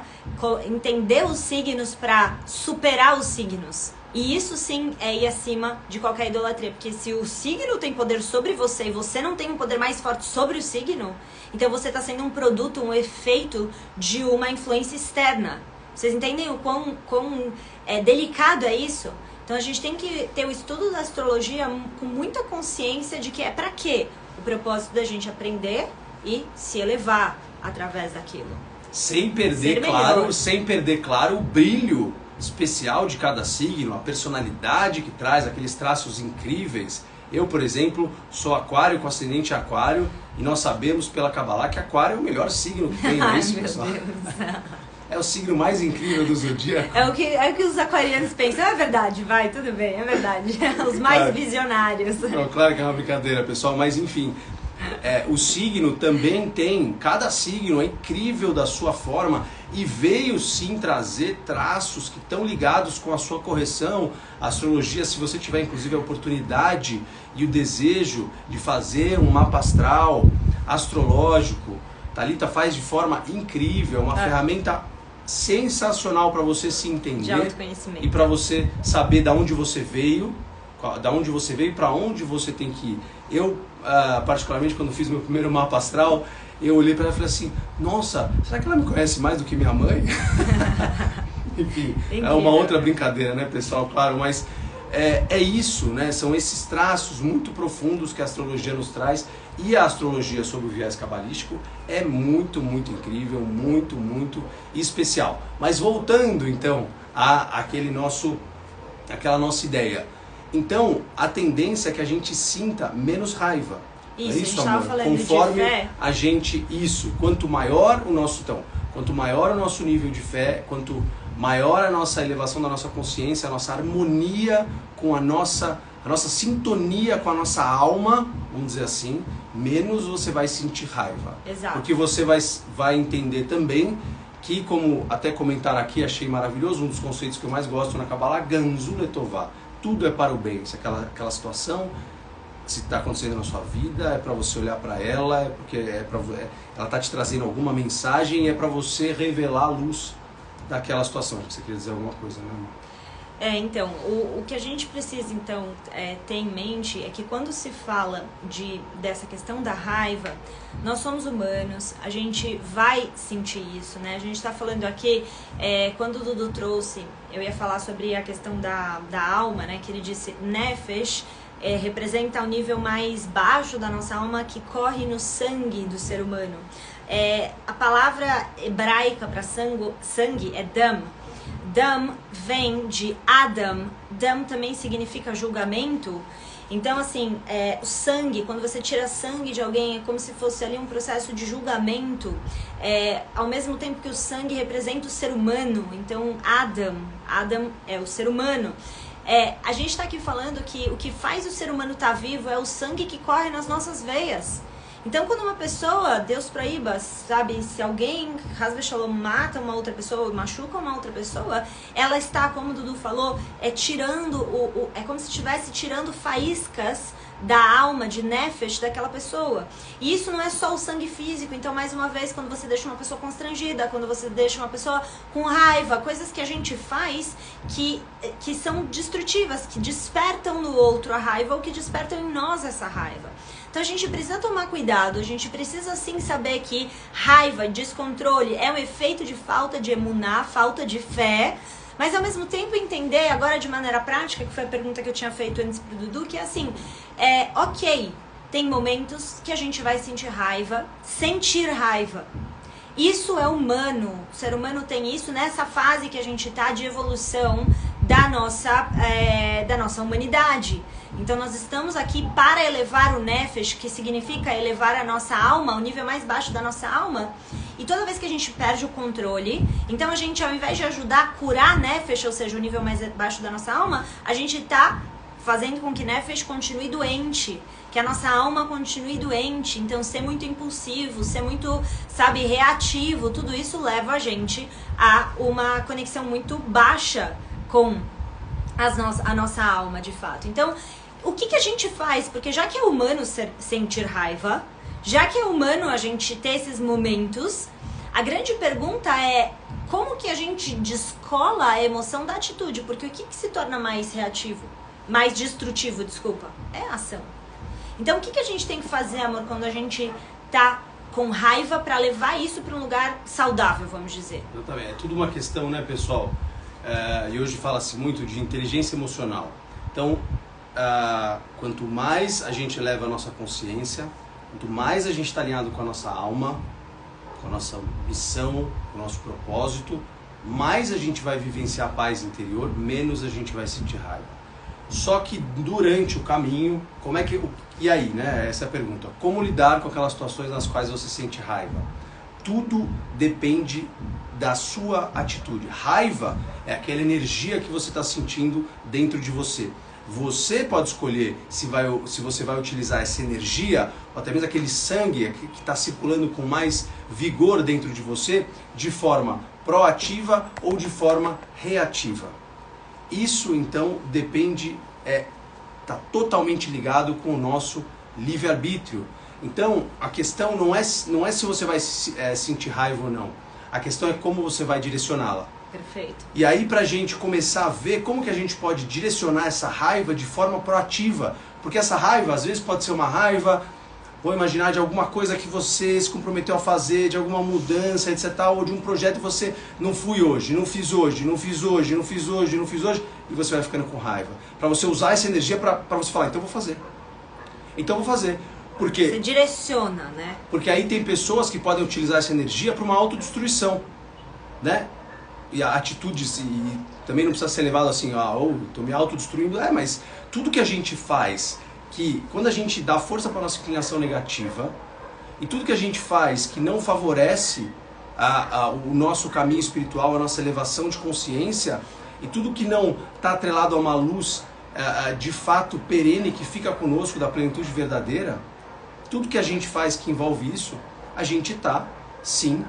entender os signos para superar os signos. E isso sim é ir acima de qualquer idolatria, porque se o signo tem poder sobre você e você não tem um poder mais forte sobre o signo, então você está sendo um produto, um efeito de uma influência externa. Vocês entendem o quão delicado é isso? Então a gente tem que ter o estudo da astrologia com muita consciência de que é para quê? O propósito da gente aprender e se elevar através daquilo. Sem perder claro o brilho especial de cada signo, a personalidade que traz, aqueles traços incríveis. Eu, por exemplo, sou aquário com ascendente aquário e nós sabemos pela Kabbalah que aquário é o melhor signo que tem, não é isso, pessoal? É o signo mais incrível do zodíaco. É o que os aquarianos pensam. É verdade, vai, tudo bem, é verdade. Os mais visionários. Não, claro que é uma brincadeira, pessoal, mas enfim. O signo também tem, cada signo é incrível da sua forma e veio sim trazer traços que estão ligados com a sua correção. A astrologia, se você tiver inclusive a oportunidade e o desejo de fazer um mapa astral astrológico, Thalita faz de forma incrível, uma ferramenta sensacional para você se entender e para você saber da onde você veio, para onde você tem que ir. Eu, particularmente, quando fiz meu primeiro mapa astral, eu olhei para ela e falei assim, nossa, será que ela me conhece mais do que minha mãe? Enfim, é uma outra brincadeira, né, pessoal? Claro, mas é isso, né? São esses traços muito profundos que a astrologia nos traz. E a astrologia sob o viés cabalístico é muito, muito incrível, muito, muito especial. Mas voltando então àquela nossa ideia. Então, a tendência é que a gente sinta menos raiva. Isso, é isso, a gente amor? falando Conforme de fé. a gente, quanto maior o nosso nível de fé, quanto maior a nossa elevação da nossa consciência, a nossa harmonia com a nossa sintonia com a nossa alma, vamos dizer assim, menos você vai sentir raiva. Exato. Porque você vai entender também que, como até comentaram aqui, achei maravilhoso, um dos conceitos que eu mais gosto na Kabbalah, Ganzu Letová. Tudo é para o bem. Se aquela situação, se está acontecendo na sua vida, é para você olhar para ela, é porque ela está te trazendo alguma mensagem e é para você revelar a luz daquela situação. Acho que você queria dizer alguma coisa, né, amor? Então, o que a gente precisa, então, ter em mente é que quando se fala dessa questão da raiva, nós somos humanos, a gente vai sentir isso, né? A gente está falando aqui, quando o Dudu trouxe, eu ia falar sobre a questão da alma, né? Que ele disse, Nefesh representa o nível mais baixo da nossa alma que corre no sangue do ser humano. A palavra hebraica para sangue é dam. Dam vem de Adam. Dam também significa julgamento. Então, assim, o sangue, quando você tira sangue de alguém, é como se fosse ali um processo de julgamento. Ao mesmo tempo que o sangue representa o ser humano. Então, Adam é o ser humano. A gente está aqui falando que o que faz o ser humano estar vivo é o sangue que corre nas nossas veias. Então, quando uma pessoa, Deus proíba, sabe, se alguém, Hasbe Shalom, mata uma outra pessoa, machuca uma outra pessoa, ela está, como o Dudu falou, tirando, é como se estivesse tirando faíscas da alma, de nefesh, daquela pessoa. E isso não é só o sangue físico. Então, mais uma vez, quando você deixa uma pessoa constrangida, quando você deixa uma pessoa com raiva, coisas que a gente faz que são destrutivas, que despertam no outro a raiva ou que despertam em nós essa raiva. Então a gente precisa tomar cuidado, a gente precisa sim saber que raiva, descontrole é um efeito de falta de emuná, falta de fé, mas ao mesmo tempo entender agora de maneira prática, que foi a pergunta que eu tinha feito antes pro Dudu, que é assim, ok, tem momentos que a gente vai sentir raiva, Isso é humano, o ser humano tem isso nessa fase que a gente está de evolução da nossa humanidade. Então nós estamos aqui para elevar o Nefesh, que significa elevar a nossa alma, o nível mais baixo da nossa alma. E toda vez que a gente perde o controle, então a gente, ao invés de ajudar a curar Nefesh, ou seja, o nível mais baixo da nossa alma, a gente está fazendo com que Nefesh continue doente, que a nossa alma continue doente. Então ser muito impulsivo, ser muito, reativo, tudo isso leva a gente a uma conexão muito baixa com a nossa alma, de fato. Então, o que a gente faz? Porque já que é humano sentir raiva, já que é humano a gente ter esses momentos, a grande pergunta é como que a gente descola a emoção da atitude? Porque o que se torna mais reativo? Mais destrutivo, desculpa, é a ação. Então, o que a gente tem que fazer, amor, quando a gente tá com raiva para levar isso para um lugar saudável, vamos dizer? Exatamente. É tudo uma questão, né, pessoal? E hoje fala-se muito de inteligência emocional. Então, quanto mais a gente eleva a nossa consciência, quanto mais a gente está alinhado com a nossa alma, com a nossa missão, com o nosso propósito, mais a gente vai vivenciar a paz interior, menos a gente vai sentir raiva. Só que durante o caminho, e aí, né? Essa é a pergunta. Como lidar com aquelas situações nas quais você sente raiva? Tudo depende da sua atitude. Raiva é aquela energia que você está sentindo dentro de você. Você pode escolher se você vai utilizar essa energia, ou até mesmo aquele sangue que está circulando com mais vigor dentro de você, de forma proativa ou de forma reativa. Isso então depende, está totalmente ligado com o nosso livre-arbítrio. Então a questão não é se você vai sentir raiva ou não. A questão é como você vai direcioná-la. Perfeito. E aí pra gente começar a ver como que a gente pode direcionar essa raiva de forma proativa. Porque essa raiva às vezes pode ser uma raiva, vou imaginar, de alguma coisa que você se comprometeu a fazer, de alguma mudança, etc. Ou de um projeto que você não fui hoje, não fiz hoje, e você vai ficando com raiva. Para você usar essa energia para você falar, então vou fazer. Porque você direciona, né? Porque aí tem pessoas que podem utilizar essa energia para uma autodestruição, né? E a atitude, e também não precisa ser levado assim, estou me autodestruindo. Mas tudo que a gente faz, que quando a gente dá força para a nossa inclinação negativa, e tudo que a gente faz que não favorece o nosso caminho espiritual, a nossa elevação de consciência, e tudo que não está atrelado a uma luz de fato perene que fica conosco, da plenitude verdadeira, tudo que a gente faz que envolve isso, a gente está, sim,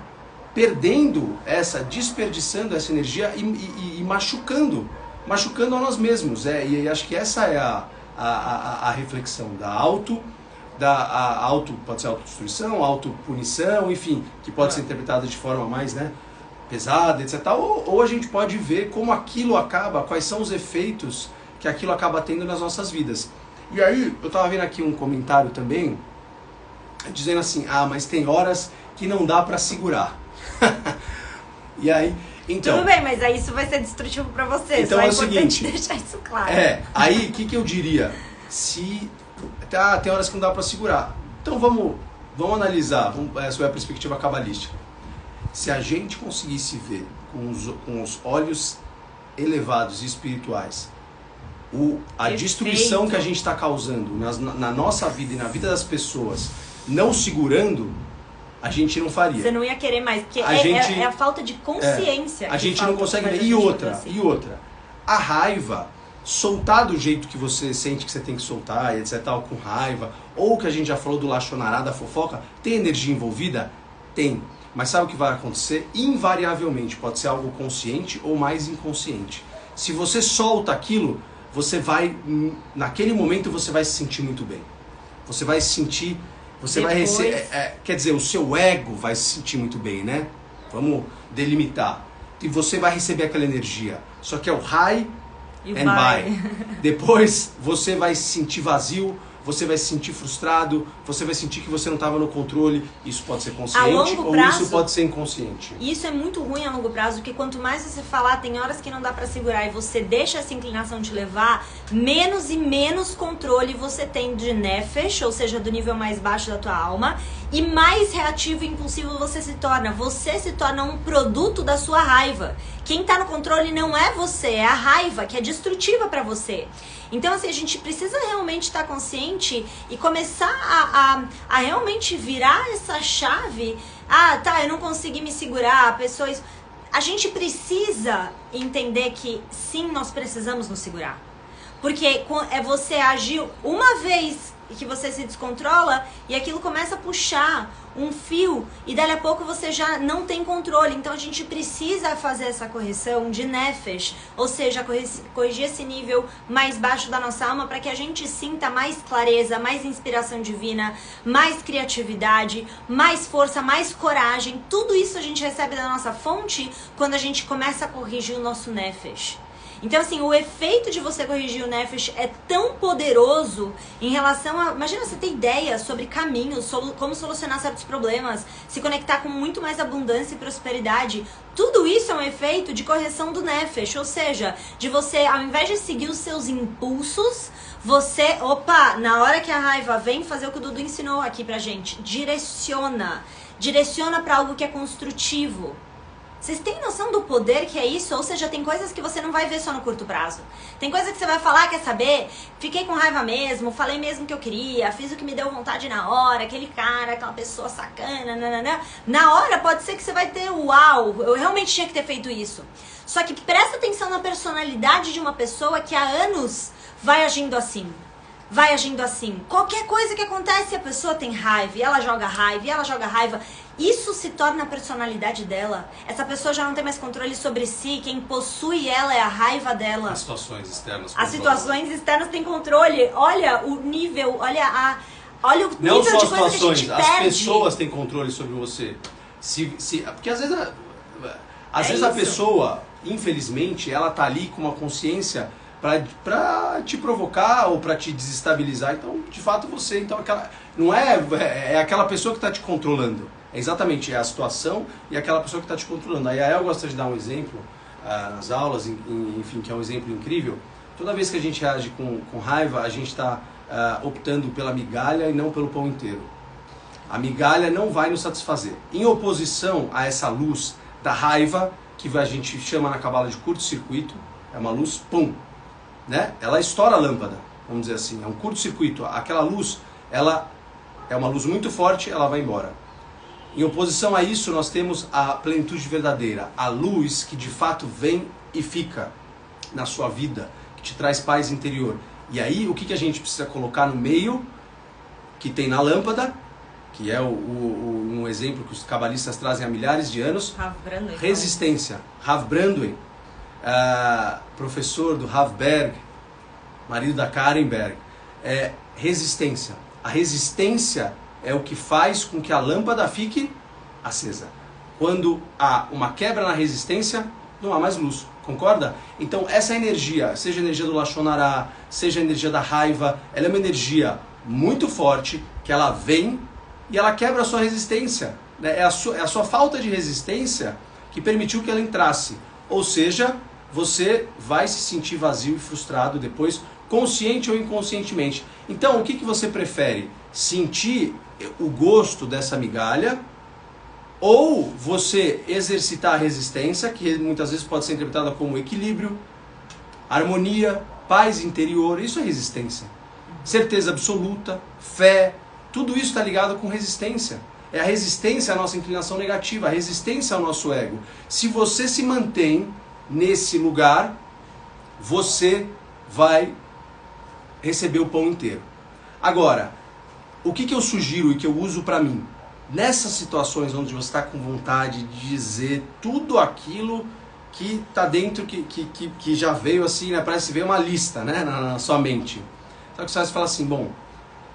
desperdiçando essa energia e machucando a nós mesmos. E acho que essa é a reflexão pode ser autodestruição, autopunição, enfim, que pode ser interpretada de forma mais, né, pesada, etc. Ou a gente pode ver como aquilo acaba, quais são os efeitos que aquilo acaba tendo nas nossas vidas. E aí, eu estava vendo aqui um comentário também, dizendo assim, mas tem horas que não dá para segurar. E aí, então... Tudo bem, mas aí isso vai ser destrutivo para você. Então só é o seguinte, deixar isso claro. Aí o que eu diria? Tem horas que não dá para segurar. Então vamos analisar, sob a perspectiva cabalística. Se a gente conseguisse ver com os olhos elevados e espirituais a destruição que a gente está causando na nossa vida e na vida das pessoas, não segurando, a gente não faria. Você não ia querer mais, porque é a falta de consciência. A gente não consegue ver. E outra, a raiva, soltar do jeito que você sente que você tem que soltar, etc, com raiva, ou que a gente já falou do lachonará, da fofoca, tem energia envolvida? Tem. Mas sabe o que vai acontecer? Invariavelmente, pode ser algo consciente ou mais inconsciente. Se você solta aquilo, naquele momento você vai se sentir muito bem. Você vai se sentir... vai receber, quer dizer, o seu ego vai se sentir muito bem, né? Vamos delimitar. E você vai receber aquela energia. Só que é o high and buy. Depois você vai se sentir vazio, você vai se sentir frustrado, você vai sentir que você não estava no controle. Isso pode ser consciente ou isso pode ser inconsciente. Isso é muito ruim a longo prazo, porque quanto mais você falar, tem horas que não dá pra segurar e você deixa essa inclinação te levar, menos e menos controle você tem de nefesh, ou seja, do nível mais baixo da tua alma, e mais reativo e impulsivo você se torna. Você se torna um produto da sua raiva. Quem tá no controle não é você, é a raiva, que é destrutiva pra você. Então, assim, a gente precisa realmente estar consciente e começar a realmente virar essa chave. Ah, tá, eu não consegui me segurar, a pessoa... A gente precisa entender que, sim, nós precisamos nos segurar. Porque é você agir uma vez que você se descontrola e aquilo começa a puxar um fio e dali a pouco você já não tem controle. Então a gente precisa fazer essa correção de nefesh, ou seja, corrigir esse nível mais baixo da nossa alma para que a gente sinta mais clareza, mais inspiração divina, mais criatividade, mais força, mais coragem. Tudo isso a gente recebe da nossa fonte quando a gente começa a corrigir o nosso nefesh. Então, assim, o efeito de você corrigir o nefesh é tão poderoso em relação a... Imagina você ter ideia sobre caminhos, como solucionar certos problemas, se conectar com muito mais abundância e prosperidade. Tudo isso é um efeito de correção do nefesh, ou seja, de você, ao invés de seguir os seus impulsos, você, na hora que a raiva vem, fazer o que o Dudu ensinou aqui pra gente. Direciona pra algo que é construtivo. Vocês têm noção do poder que é isso? Ou seja, tem coisas que você não vai ver só no curto prazo. Tem coisas que você vai falar, quer saber? Fiquei com raiva mesmo, falei mesmo que eu queria, fiz o que me deu vontade na hora, aquele cara, aquela pessoa sacana, nananã. Na hora pode ser que você vai ter, uau, eu realmente tinha que ter feito isso. Só que presta atenção na personalidade de uma pessoa que há anos vai agindo assim. Vai agindo assim. Qualquer coisa que acontece, a pessoa tem raiva, e ela joga raiva, e ela joga raiva. Isso se torna a personalidade dela. Essa pessoa já não tem mais controle sobre si. Quem possui ela é a raiva dela. As situações externas. As situações externas têm controle. Olha o nível, olha o nível não só de as coisa que a situações, gente as perde. pessoas têm controle sobre você. Porque às vezes a pessoa, infelizmente, ela tá ali com uma consciência pra te provocar ou pra te desestabilizar. Então, de fato, você... Então, não é aquela pessoa que tá te controlando. É exatamente a situação e aquela pessoa que está te controlando. A Yael gosta de dar um exemplo nas aulas, enfim, que é um exemplo incrível. Toda vez que a gente age com raiva, a gente está optando pela migalha e não pelo pão inteiro. A migalha não vai nos satisfazer. Em oposição a essa luz da raiva, que a gente chama na cabala de curto-circuito, é uma luz, pum, né? Ela estoura a lâmpada, vamos dizer assim. É um curto-circuito. Aquela luz, ela é uma luz muito forte, ela vai embora. Em oposição a isso, nós temos a plenitude verdadeira, a luz que de fato vem e fica na sua vida, que te traz paz interior. E aí, o que a gente precisa colocar no meio, que tem na lâmpada, que é um exemplo que os cabalistas trazem há milhares de anos, Rav Brandway, resistência. Rav Brandway, professor do Rav Berg, marido da Karen Berg, resistência. A resistência é o que faz com que a lâmpada fique acesa. Quando há uma quebra na resistência, não há mais luz. Concorda? Então essa energia, seja a energia do Lashon Hara, seja a energia da raiva, ela é uma energia muito forte, que ela vem e ela quebra a sua resistência. É a sua falta de resistência que permitiu que ela entrasse. Ou seja, você vai se sentir vazio e frustrado depois, consciente ou inconscientemente. Então, o que você prefere? Sentir o gosto dessa migalha, ou você exercitar a resistência, que muitas vezes pode ser interpretada como equilíbrio, harmonia, paz interior. Isso é resistência. Certeza absoluta, fé, tudo isso está ligado com resistência. É a resistência à nossa inclinação negativa, a resistência ao nosso ego. Se você se mantém nesse lugar, você vai receber o pão inteiro. Agora, o que eu sugiro e que eu uso para mim? Nessas situações onde você está com vontade de dizer tudo aquilo que está dentro, que já veio assim, né? Parece que veio uma lista, né? na sua mente. Então você fala assim, bom,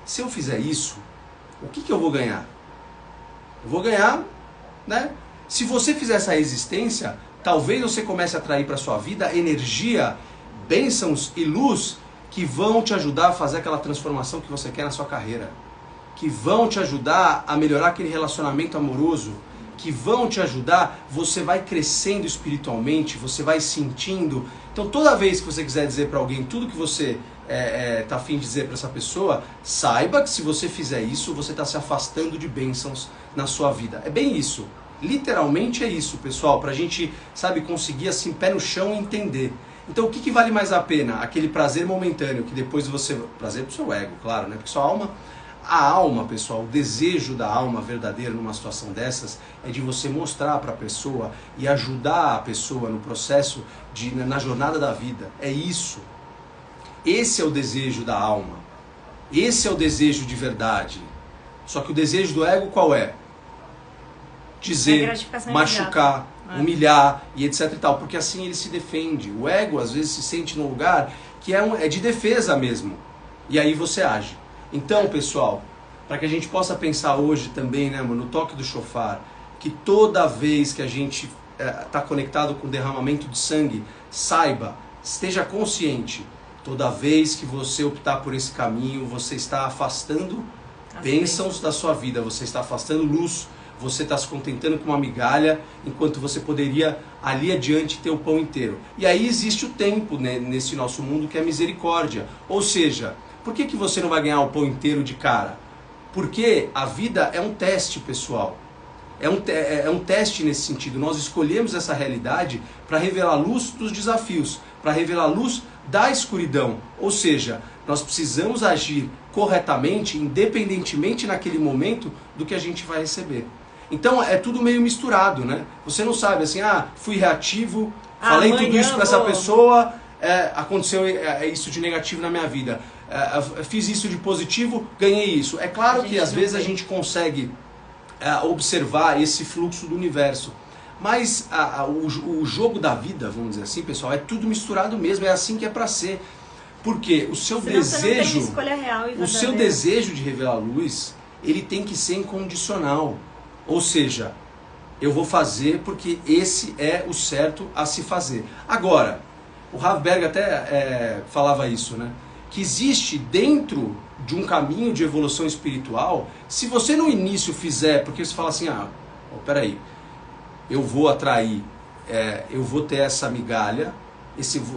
se eu fizer isso, o que eu vou ganhar? Eu vou ganhar, né? Se você fizer essa resistência, talvez você comece a atrair para sua vida energia, bênçãos e luz que vão te ajudar a fazer aquela transformação que você quer na sua carreira, que vão te ajudar a melhorar aquele relacionamento amoroso, que vão te ajudar, você vai crescendo espiritualmente, você vai sentindo. Então toda vez que você quiser dizer para alguém tudo que você tá a fim de dizer para essa pessoa, saiba que se você fizer isso, você está se afastando de bênçãos na sua vida. É bem isso, literalmente é isso, pessoal, para a gente, sabe, conseguir assim, pé no chão e entender. Então o que vale mais a pena? Aquele prazer momentâneo, que depois você... Prazer pro seu ego, claro, né? Porque sua alma... A alma, pessoal, o desejo da alma verdadeiro numa situação dessas é de você mostrar para a pessoa e ajudar a pessoa no processo, na jornada da vida. É isso. Esse é o desejo da alma. Esse é o desejo de verdade. Só que o desejo do ego qual é? Dizer, machucar, humilhar e etc e tal. Porque assim ele se defende. O ego às vezes se sente num lugar que é de defesa mesmo. E aí você age. Então, pessoal, para que a gente possa pensar hoje também, né, no toque do shofar, que toda vez que a gente está conectado com o derramamento de sangue, saiba, esteja consciente, toda vez que você optar por esse caminho, você está afastando bênçãos da sua vida, você está afastando luz, você está se contentando com uma migalha, enquanto você poderia ali adiante ter o pão inteiro. E aí existe o tempo, né, nesse nosso mundo, que é misericórdia, ou seja... Por que você não vai ganhar o pão inteiro de cara? Porque a vida é um teste, pessoal. É um teste nesse sentido. Nós escolhemos essa realidade para revelar a luz dos desafios, para revelar a luz da escuridão. Ou seja, nós precisamos agir corretamente, independentemente naquele momento do que a gente vai receber. Então é tudo meio misturado, né? Você não sabe assim, fui reativo, falei tudo isso para essa pessoa, aconteceu isso de negativo na minha vida. Fiz isso de positivo, ganhei isso. É claro que às vezes a gente consegue observar esse fluxo do universo. Mas o jogo da vida, vamos dizer assim, pessoal, é tudo misturado mesmo. É assim que é para ser. Porque o seu desejo, o seu desejo de revelar a luz, ele tem que ser incondicional. Ou seja, eu vou fazer porque esse é o certo a se fazer. Agora, o Rav Berg até falava isso, né? Que existe dentro de um caminho de evolução espiritual, se você no início fizer, porque você fala assim, peraí, eu vou atrair, eu vou ter essa migalha,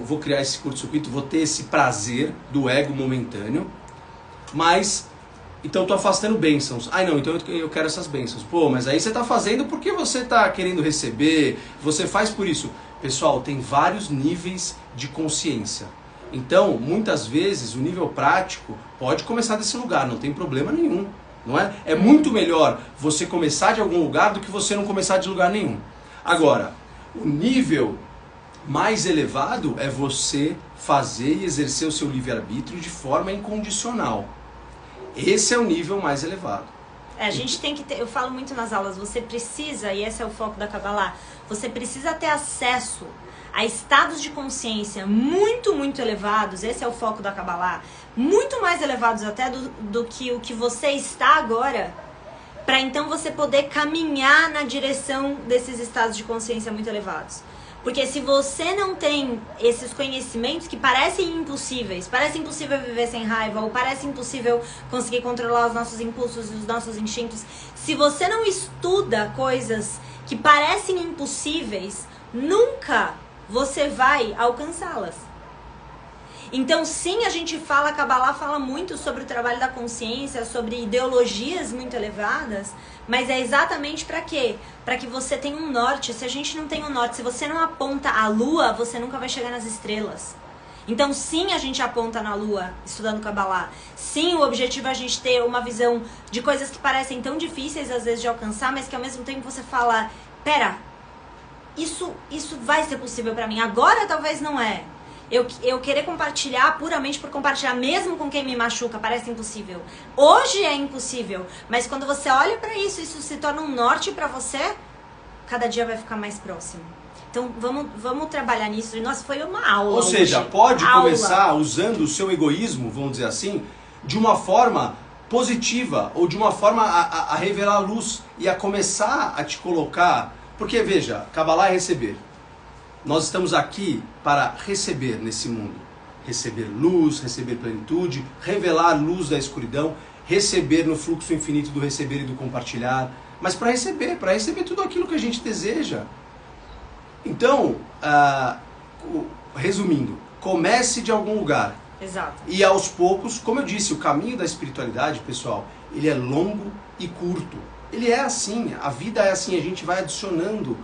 vou criar esse curto-circuito, vou ter esse prazer do ego momentâneo, mas, então estou afastando bênçãos. Não, então eu quero essas bênçãos. Pô, mas aí você está fazendo porque você está querendo receber, você faz por isso. Pessoal, tem vários níveis de consciência. Então, muitas vezes, o nível prático pode começar desse lugar, não tem problema nenhum, não é? É muito melhor você começar de algum lugar do que você não começar de lugar nenhum. Agora, o nível mais elevado é você fazer e exercer o seu livre-arbítrio de forma incondicional. Esse é o nível mais elevado. A gente tem que ter, eu falo muito nas aulas, você precisa, e esse é o foco da Kabbalah, você precisa ter acesso a estados de consciência muito, muito elevados, esse é o foco da Kabbalah, muito mais elevados até do que o que você está agora, para então você poder caminhar na direção desses estados de consciência muito elevados. Porque se você não tem esses conhecimentos que parecem impossíveis, parece impossível viver sem raiva, ou parece impossível conseguir controlar os nossos impulsos e os nossos instintos, se você não estuda coisas que parecem impossíveis, nunca você vai alcançá-las. Então sim, a gente fala, a Kabbalah fala muito sobre o trabalho da consciência, sobre ideologias muito elevadas, mas é exatamente para quê? Para que você tenha um norte. Se a gente não tem um norte, se você não aponta a lua, você nunca vai chegar nas estrelas. Então sim, a gente aponta na lua, estudando Kabbalah. Sim, o objetivo é a gente ter uma visão de coisas que parecem tão difíceis às vezes de alcançar, mas que ao mesmo tempo você fala, pera, isso vai ser possível para mim. Agora talvez não é. Eu querer compartilhar puramente por compartilhar, mesmo com quem me machuca, parece impossível. Hoje é impossível, mas quando você olha pra isso se torna um norte pra você, cada dia vai ficar mais próximo. Então vamos trabalhar nisso. E nossa, foi uma aula. Ou seja, hoje. Pode começar usando o seu egoísmo, vamos dizer assim, de uma forma positiva, ou de uma forma a revelar a luz e a começar a te colocar. Porque veja, Kabbalah é receber. Nós estamos aqui para receber nesse mundo. receber luz, receber plenitude, revelar a luz da escuridão, receber no fluxo infinito do receber e do compartilhar, mas para receber tudo aquilo que a gente deseja. Então, resumindo, comece de algum lugar. Exato. E aos poucos, como eu disse, o caminho da espiritualidade, pessoal, ele é longo e curto. Ele é assim, a vida é assim, a gente vai adicionando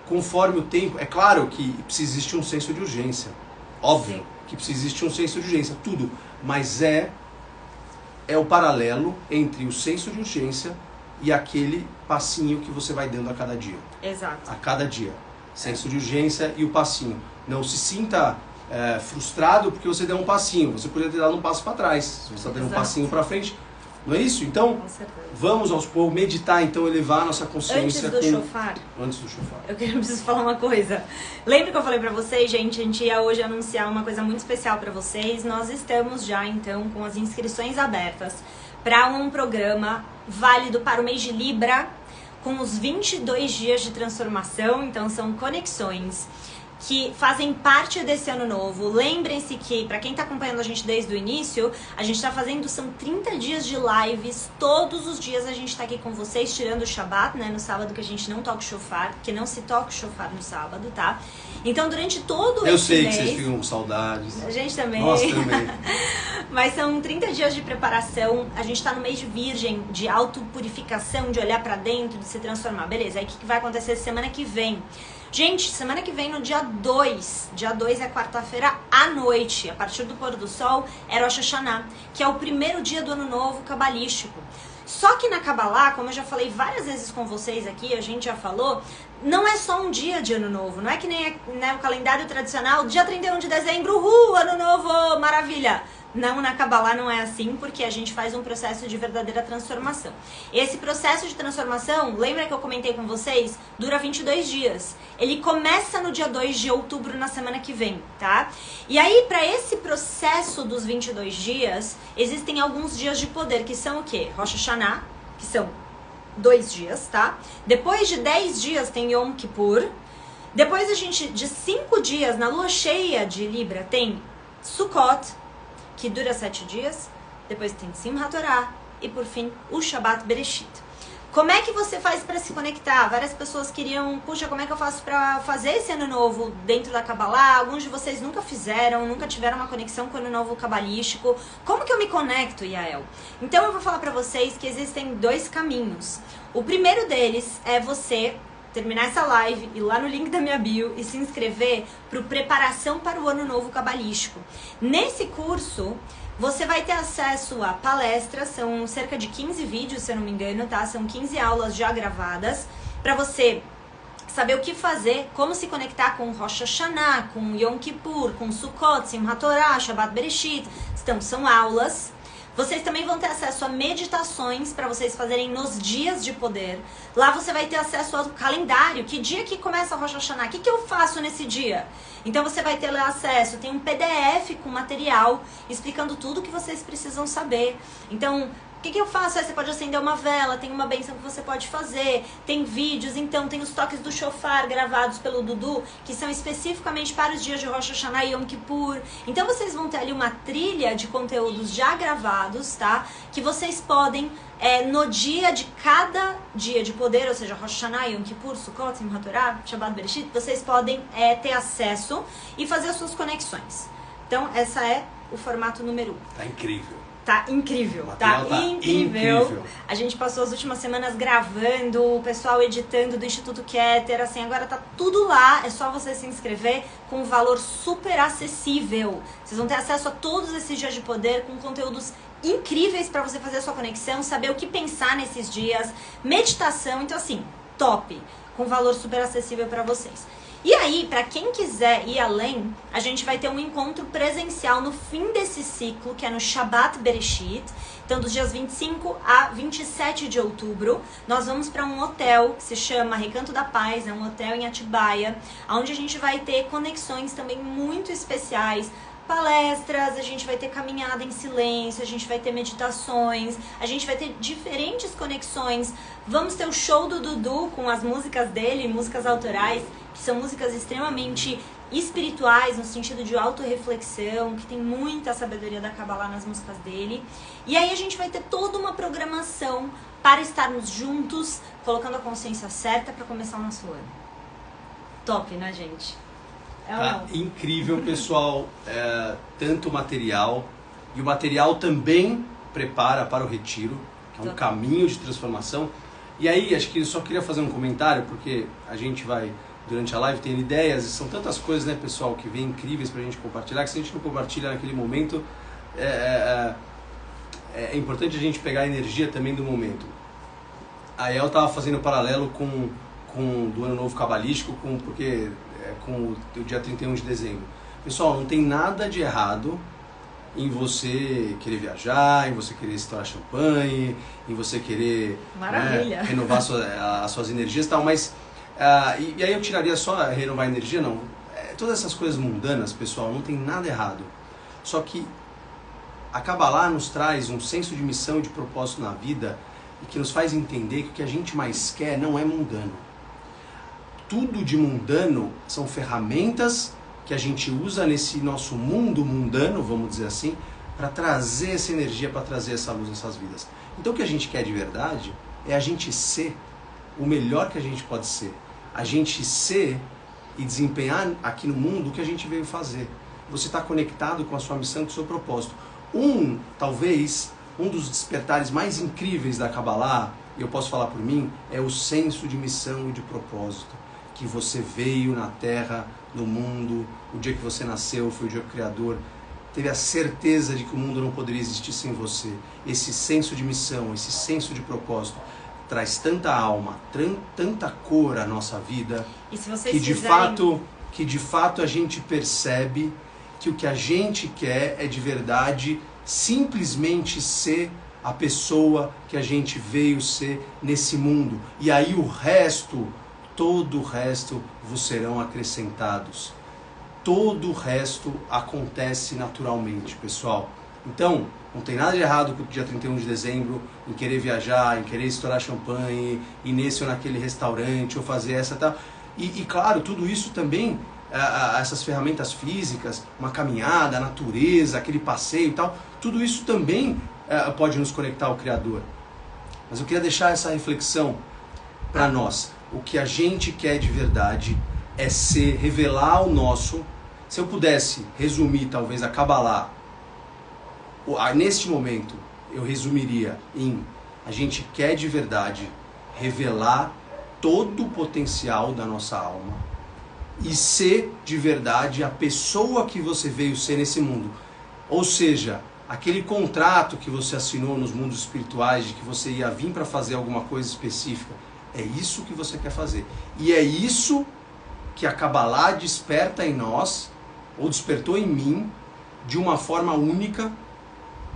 conforme o tempo. É claro que precisa existir um senso de urgência. Óbvio. Sim. Que precisa existir um senso de urgência, tudo. Mas é o paralelo entre o senso de urgência e aquele passinho que você vai dando a cada dia. Exato. A cada dia. Senso de urgência e o passinho. Não se sinta frustrado porque você deu um passinho. Você poderia ter dado um passo para trás. Se você está dando um passinho para frente. Não é isso? Então, vamos aos poucos meditar, então, elevar a nossa consciência. Antes do shofar. Eu preciso falar uma coisa. Lembra que eu falei pra vocês, gente, a gente ia hoje anunciar uma coisa muito especial pra vocês. Nós estamos já, então, com as inscrições abertas para um programa válido para o mês de Libra, com os 22 dias de transformação. Então, são conexões que fazem parte desse ano novo. Lembrem-se que, para quem está acompanhando a gente desde o início, a gente está fazendo, são 30 dias de lives, todos os dias a gente está aqui com vocês, tirando o Shabbat, né, no sábado que a gente não toca o shofar, porque não se toca o shofar no sábado, tá? Então, durante todo esse mês... Eu sei que vocês ficam com saudades. A gente também. Nós também. Mas são 30 dias de preparação, a gente está no mês de virgem, de autopurificação, de olhar para dentro, de se transformar. Beleza, aí o que vai acontecer semana que vem? Gente, semana que vem, no dia 2 é quarta-feira à noite, a partir do pôr do sol, é Rosh Hashanah, que é o primeiro dia do ano novo cabalístico. Só que na Kabbalah, como eu já falei várias vezes com vocês aqui, a gente já falou, não é só um dia de ano novo, não é que nem né, o calendário tradicional, dia 31 de dezembro, ano novo, maravilha! Não, na Kabbalah não é assim, porque a gente faz um processo de verdadeira transformação. Esse processo de transformação, lembra que eu comentei com vocês? Dura 22 dias. Ele começa no dia 2 de outubro, na semana que vem, tá? E aí, para esse processo dos 22 dias, existem alguns dias de poder, que são o quê? Rosh Hashanah, que são 2 dias, tá? Depois de 10 dias tem Yom Kippur. Depois de 5 dias, na lua cheia de Libra, tem Sukkot, que dura 7 dias, depois tem Simchat Torah e por fim o Shabbat Bereshit. Como é que você faz para se conectar? Várias pessoas queriam, puxa, como é que eu faço para fazer esse ano novo dentro da Kabbalah? Alguns de vocês nunca fizeram, nunca tiveram uma conexão com o ano novo cabalístico. Como que eu me conecto, Yael? Então eu vou falar para vocês que existem 2 caminhos. O primeiro deles é você terminar essa live, ir lá no link da minha bio e se inscrever para o Preparação para o Ano Novo Cabalístico. Nesse curso, você vai ter acesso a palestras, são cerca de 15 vídeos, se eu não me engano, tá? São 15 aulas já gravadas, para você saber o que fazer, como se conectar com Rosh Hashanah, com Yom Kippur, com Sukkot, Simchat Torah, Shabbat Bereshit. Então, são aulas. Vocês também vão ter acesso a meditações para vocês fazerem nos dias de poder. Lá você vai ter acesso ao calendário. Que dia que começa a Rosh Hashanah? O que eu faço nesse dia? Então você vai ter lá acesso. Tem um PDF com material explicando tudo que vocês precisam saber. Então, o que eu faço? Aí você pode acender uma vela, tem uma bênção que você pode fazer, tem vídeos, então tem os toques do shofar gravados pelo Dudu, que são especificamente para os dias de Rosh Hashanah e Yom Kippur. Então vocês vão ter ali uma trilha de conteúdos já gravados, tá? Que vocês podem, no dia de cada dia de poder, ou seja, Rosh Hashanah, Yom Kippur, Sukkot, Simchat Torah, Shabbat Bereshit, vocês podem ter acesso e fazer as suas conexões. Então, essa é o formato número 1. Tá incrível. Tá incrível, tá incrível. A gente passou as últimas semanas gravando, o pessoal editando do Instituto Keter, assim, agora tá tudo lá, é só você se inscrever com um valor super acessível. Vocês vão ter acesso a todos esses dias de poder com conteúdos incríveis pra você fazer a sua conexão, saber o que pensar nesses dias, meditação, então assim, top, com valor super acessível pra vocês. E aí, para quem quiser ir além, a gente vai ter um encontro presencial no fim desse ciclo, que é no Shabbat Bereshit. Então, dos dias 25 a 27 de outubro, nós vamos para um hotel que se chama Recanto da Paz, é um hotel em Atibaia, onde a gente vai ter conexões também muito especiais, palestras, a gente vai ter caminhada em silêncio, a gente vai ter meditações, a gente vai ter diferentes conexões. Vamos ter o show do Dudu com as músicas dele, músicas autorais, que são músicas extremamente espirituais, no sentido de autorreflexão, que tem muita sabedoria da Kabbalah nas músicas dele. E aí a gente vai ter toda uma programação para estarmos juntos, colocando a consciência certa para começar o nosso ano. Top, né, gente? Incrível, pessoal. Tanto material, e o material também prepara para o retiro, que é um caminho de transformação. E aí, acho que eu só queria fazer um comentário, porque a gente vai, durante a live, ter ideias, e são tantas coisas, né, pessoal, que vêm incríveis pra gente compartilhar, que se a gente não compartilha naquele momento, é importante a gente pegar a energia também do momento. A El estava fazendo um paralelo com do Ano Novo Cabalístico, com o dia 31 de dezembro. Pessoal, não tem nada de errado em você querer viajar, em você querer estourar champanhe, em você querer, né, renovar as suas energias e tal, mas e aí eu tiraria só renovar a energia, não. Todas essas coisas mundanas, pessoal, não tem nada errado. Só que a Kabbalah nos traz um senso de missão e de propósito na vida e que nos faz entender que o que a gente mais quer não é mundano. Tudo de mundano são ferramentas que a gente usa nesse nosso mundo mundano, vamos dizer assim, para trazer essa energia, para trazer essa luz nessas vidas. Então o que a gente quer de verdade é a gente ser o melhor que a gente pode ser. A gente ser e desempenhar aqui no mundo o que a gente veio fazer. Você está conectado com a sua missão, com o seu propósito. Talvez, um dos despertares mais incríveis da Kabbalah, e eu posso falar por mim, é o senso de missão e de propósito. Que você veio na Terra, no mundo, o dia que você nasceu foi o dia que o Criador teve a certeza de que o mundo não poderia existir sem você. Esse senso de missão, esse senso de propósito traz tanta alma, tanta cor à nossa vida, e se vocês que de fato a gente percebe que o que a gente quer é de verdade simplesmente ser a pessoa que a gente veio ser nesse mundo. E aí o resto, todo o resto vos serão acrescentados. Todo o resto acontece naturalmente, pessoal. Então, não tem nada de errado com o dia 31 de dezembro, em querer viajar, em querer estourar champanhe, ir nesse ou naquele restaurante, ou fazer essa e tal. E claro, tudo isso também, essas ferramentas físicas, uma caminhada, a natureza, aquele passeio e tal, tudo isso também pode nos conectar ao Criador. Mas eu queria deixar essa reflexão para nós. O que a gente quer de verdade é revelar o nosso. Se eu pudesse resumir talvez a Kabbalah, neste momento eu resumiria em: a gente quer de verdade revelar todo o potencial da nossa alma e ser de verdade a pessoa que você veio ser nesse mundo. Ou seja, aquele contrato que você assinou nos mundos espirituais de que você ia vir para fazer alguma coisa específica, é isso que você quer fazer. E é isso que a Kabbalah desperta em nós, ou despertou em mim, de uma forma única,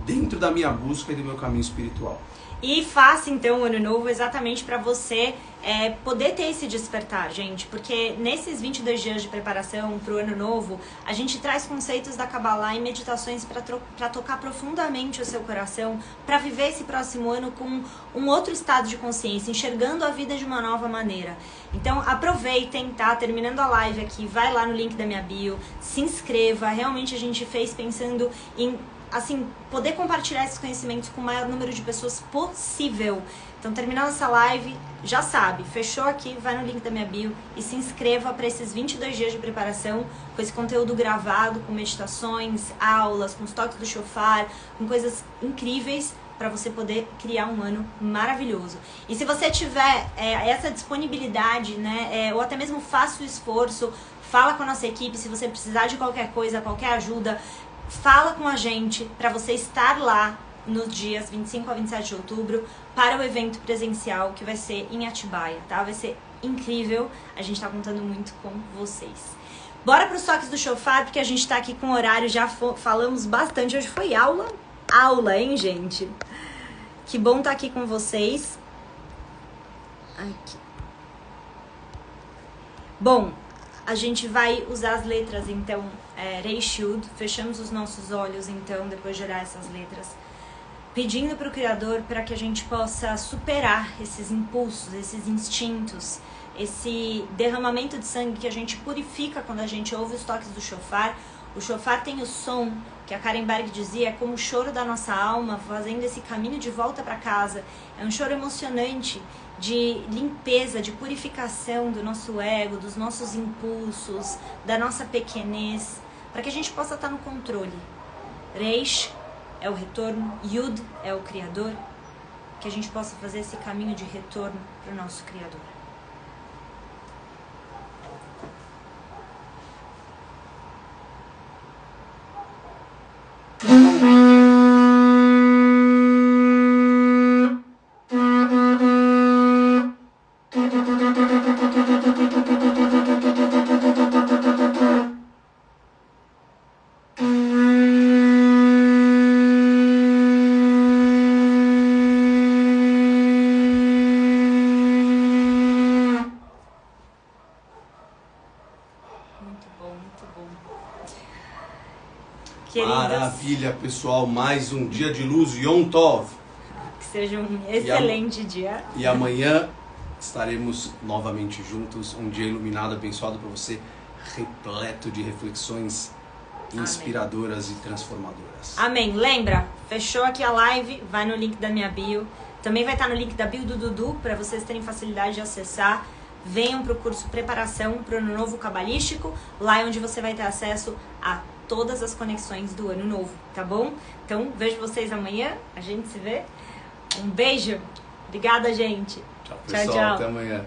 dentro da minha busca e do meu caminho espiritual. E faça então o Ano Novo exatamente para você poder ter esse despertar, gente. Porque nesses 22 dias de preparação para o Ano Novo, a gente traz conceitos da Kabbalah e meditações para tocar profundamente o seu coração, para viver esse próximo ano com um outro estado de consciência, enxergando a vida de uma nova maneira. Então aproveitem, tá? Terminando a live aqui, vai lá no link da minha bio, se inscreva. Realmente a gente fez pensando em poder compartilhar esses conhecimentos com o maior número de pessoas possível. Então, terminando essa live, já sabe, fechou aqui, vai no link da minha bio e se inscreva para esses 22 dias de preparação, com esse conteúdo gravado, com meditações, aulas, com os toques do shofar, com coisas incríveis para você poder criar um ano maravilhoso. E se você tiver essa disponibilidade, né, ou até mesmo faça o esforço, fala com a nossa equipe, se você precisar de qualquer coisa, qualquer ajuda, fala com a gente para você estar lá nos dias 25 a 27 de outubro para o evento presencial que vai ser em Atibaia, tá? Vai ser incrível, a gente tá contando muito com vocês. Bora pros toques do shofar, porque a gente tá aqui com horário, já falamos bastante, hoje foi aula, hein, gente? Que bom tá aqui com vocês. Aqui. Bom, a gente vai usar as letras, então, Reishud. Fechamos os nossos olhos, então, depois de orar essas letras. pedindo para o Criador para que a gente possa superar esses impulsos, esses instintos, esse derramamento de sangue que a gente purifica quando a gente ouve os toques do shofar. O shofar tem o som que a Karen Berg dizia, é como o choro da nossa alma fazendo esse caminho de volta para casa. É um choro emocionante de limpeza, de purificação do nosso ego, dos nossos impulsos, da nossa pequenez, para que a gente possa estar no controle. Reish é o retorno, Yud é o Criador, que a gente possa fazer esse caminho de retorno para o nosso Criador. Queridos, maravilha, pessoal. Mais um dia de luz, Yom Tov. Que seja um excelente dia. E amanhã estaremos novamente juntos. Um dia iluminado, abençoado para você, repleto de reflexões inspiradoras e transformadoras. Amém. Lembra, fechou aqui a live, vai no link da minha bio. Também vai estar no link da bio do Dudu, para vocês terem facilidade de acessar. Venham para o curso Preparação para o Ano Novo Cabalístico, lá é onde você vai ter acesso a todas as conexões do Ano Novo, tá bom? Então, vejo vocês amanhã, a gente se vê. Um beijo. Obrigada, gente. Tchau, pessoal. Tchau, tchau. Até amanhã.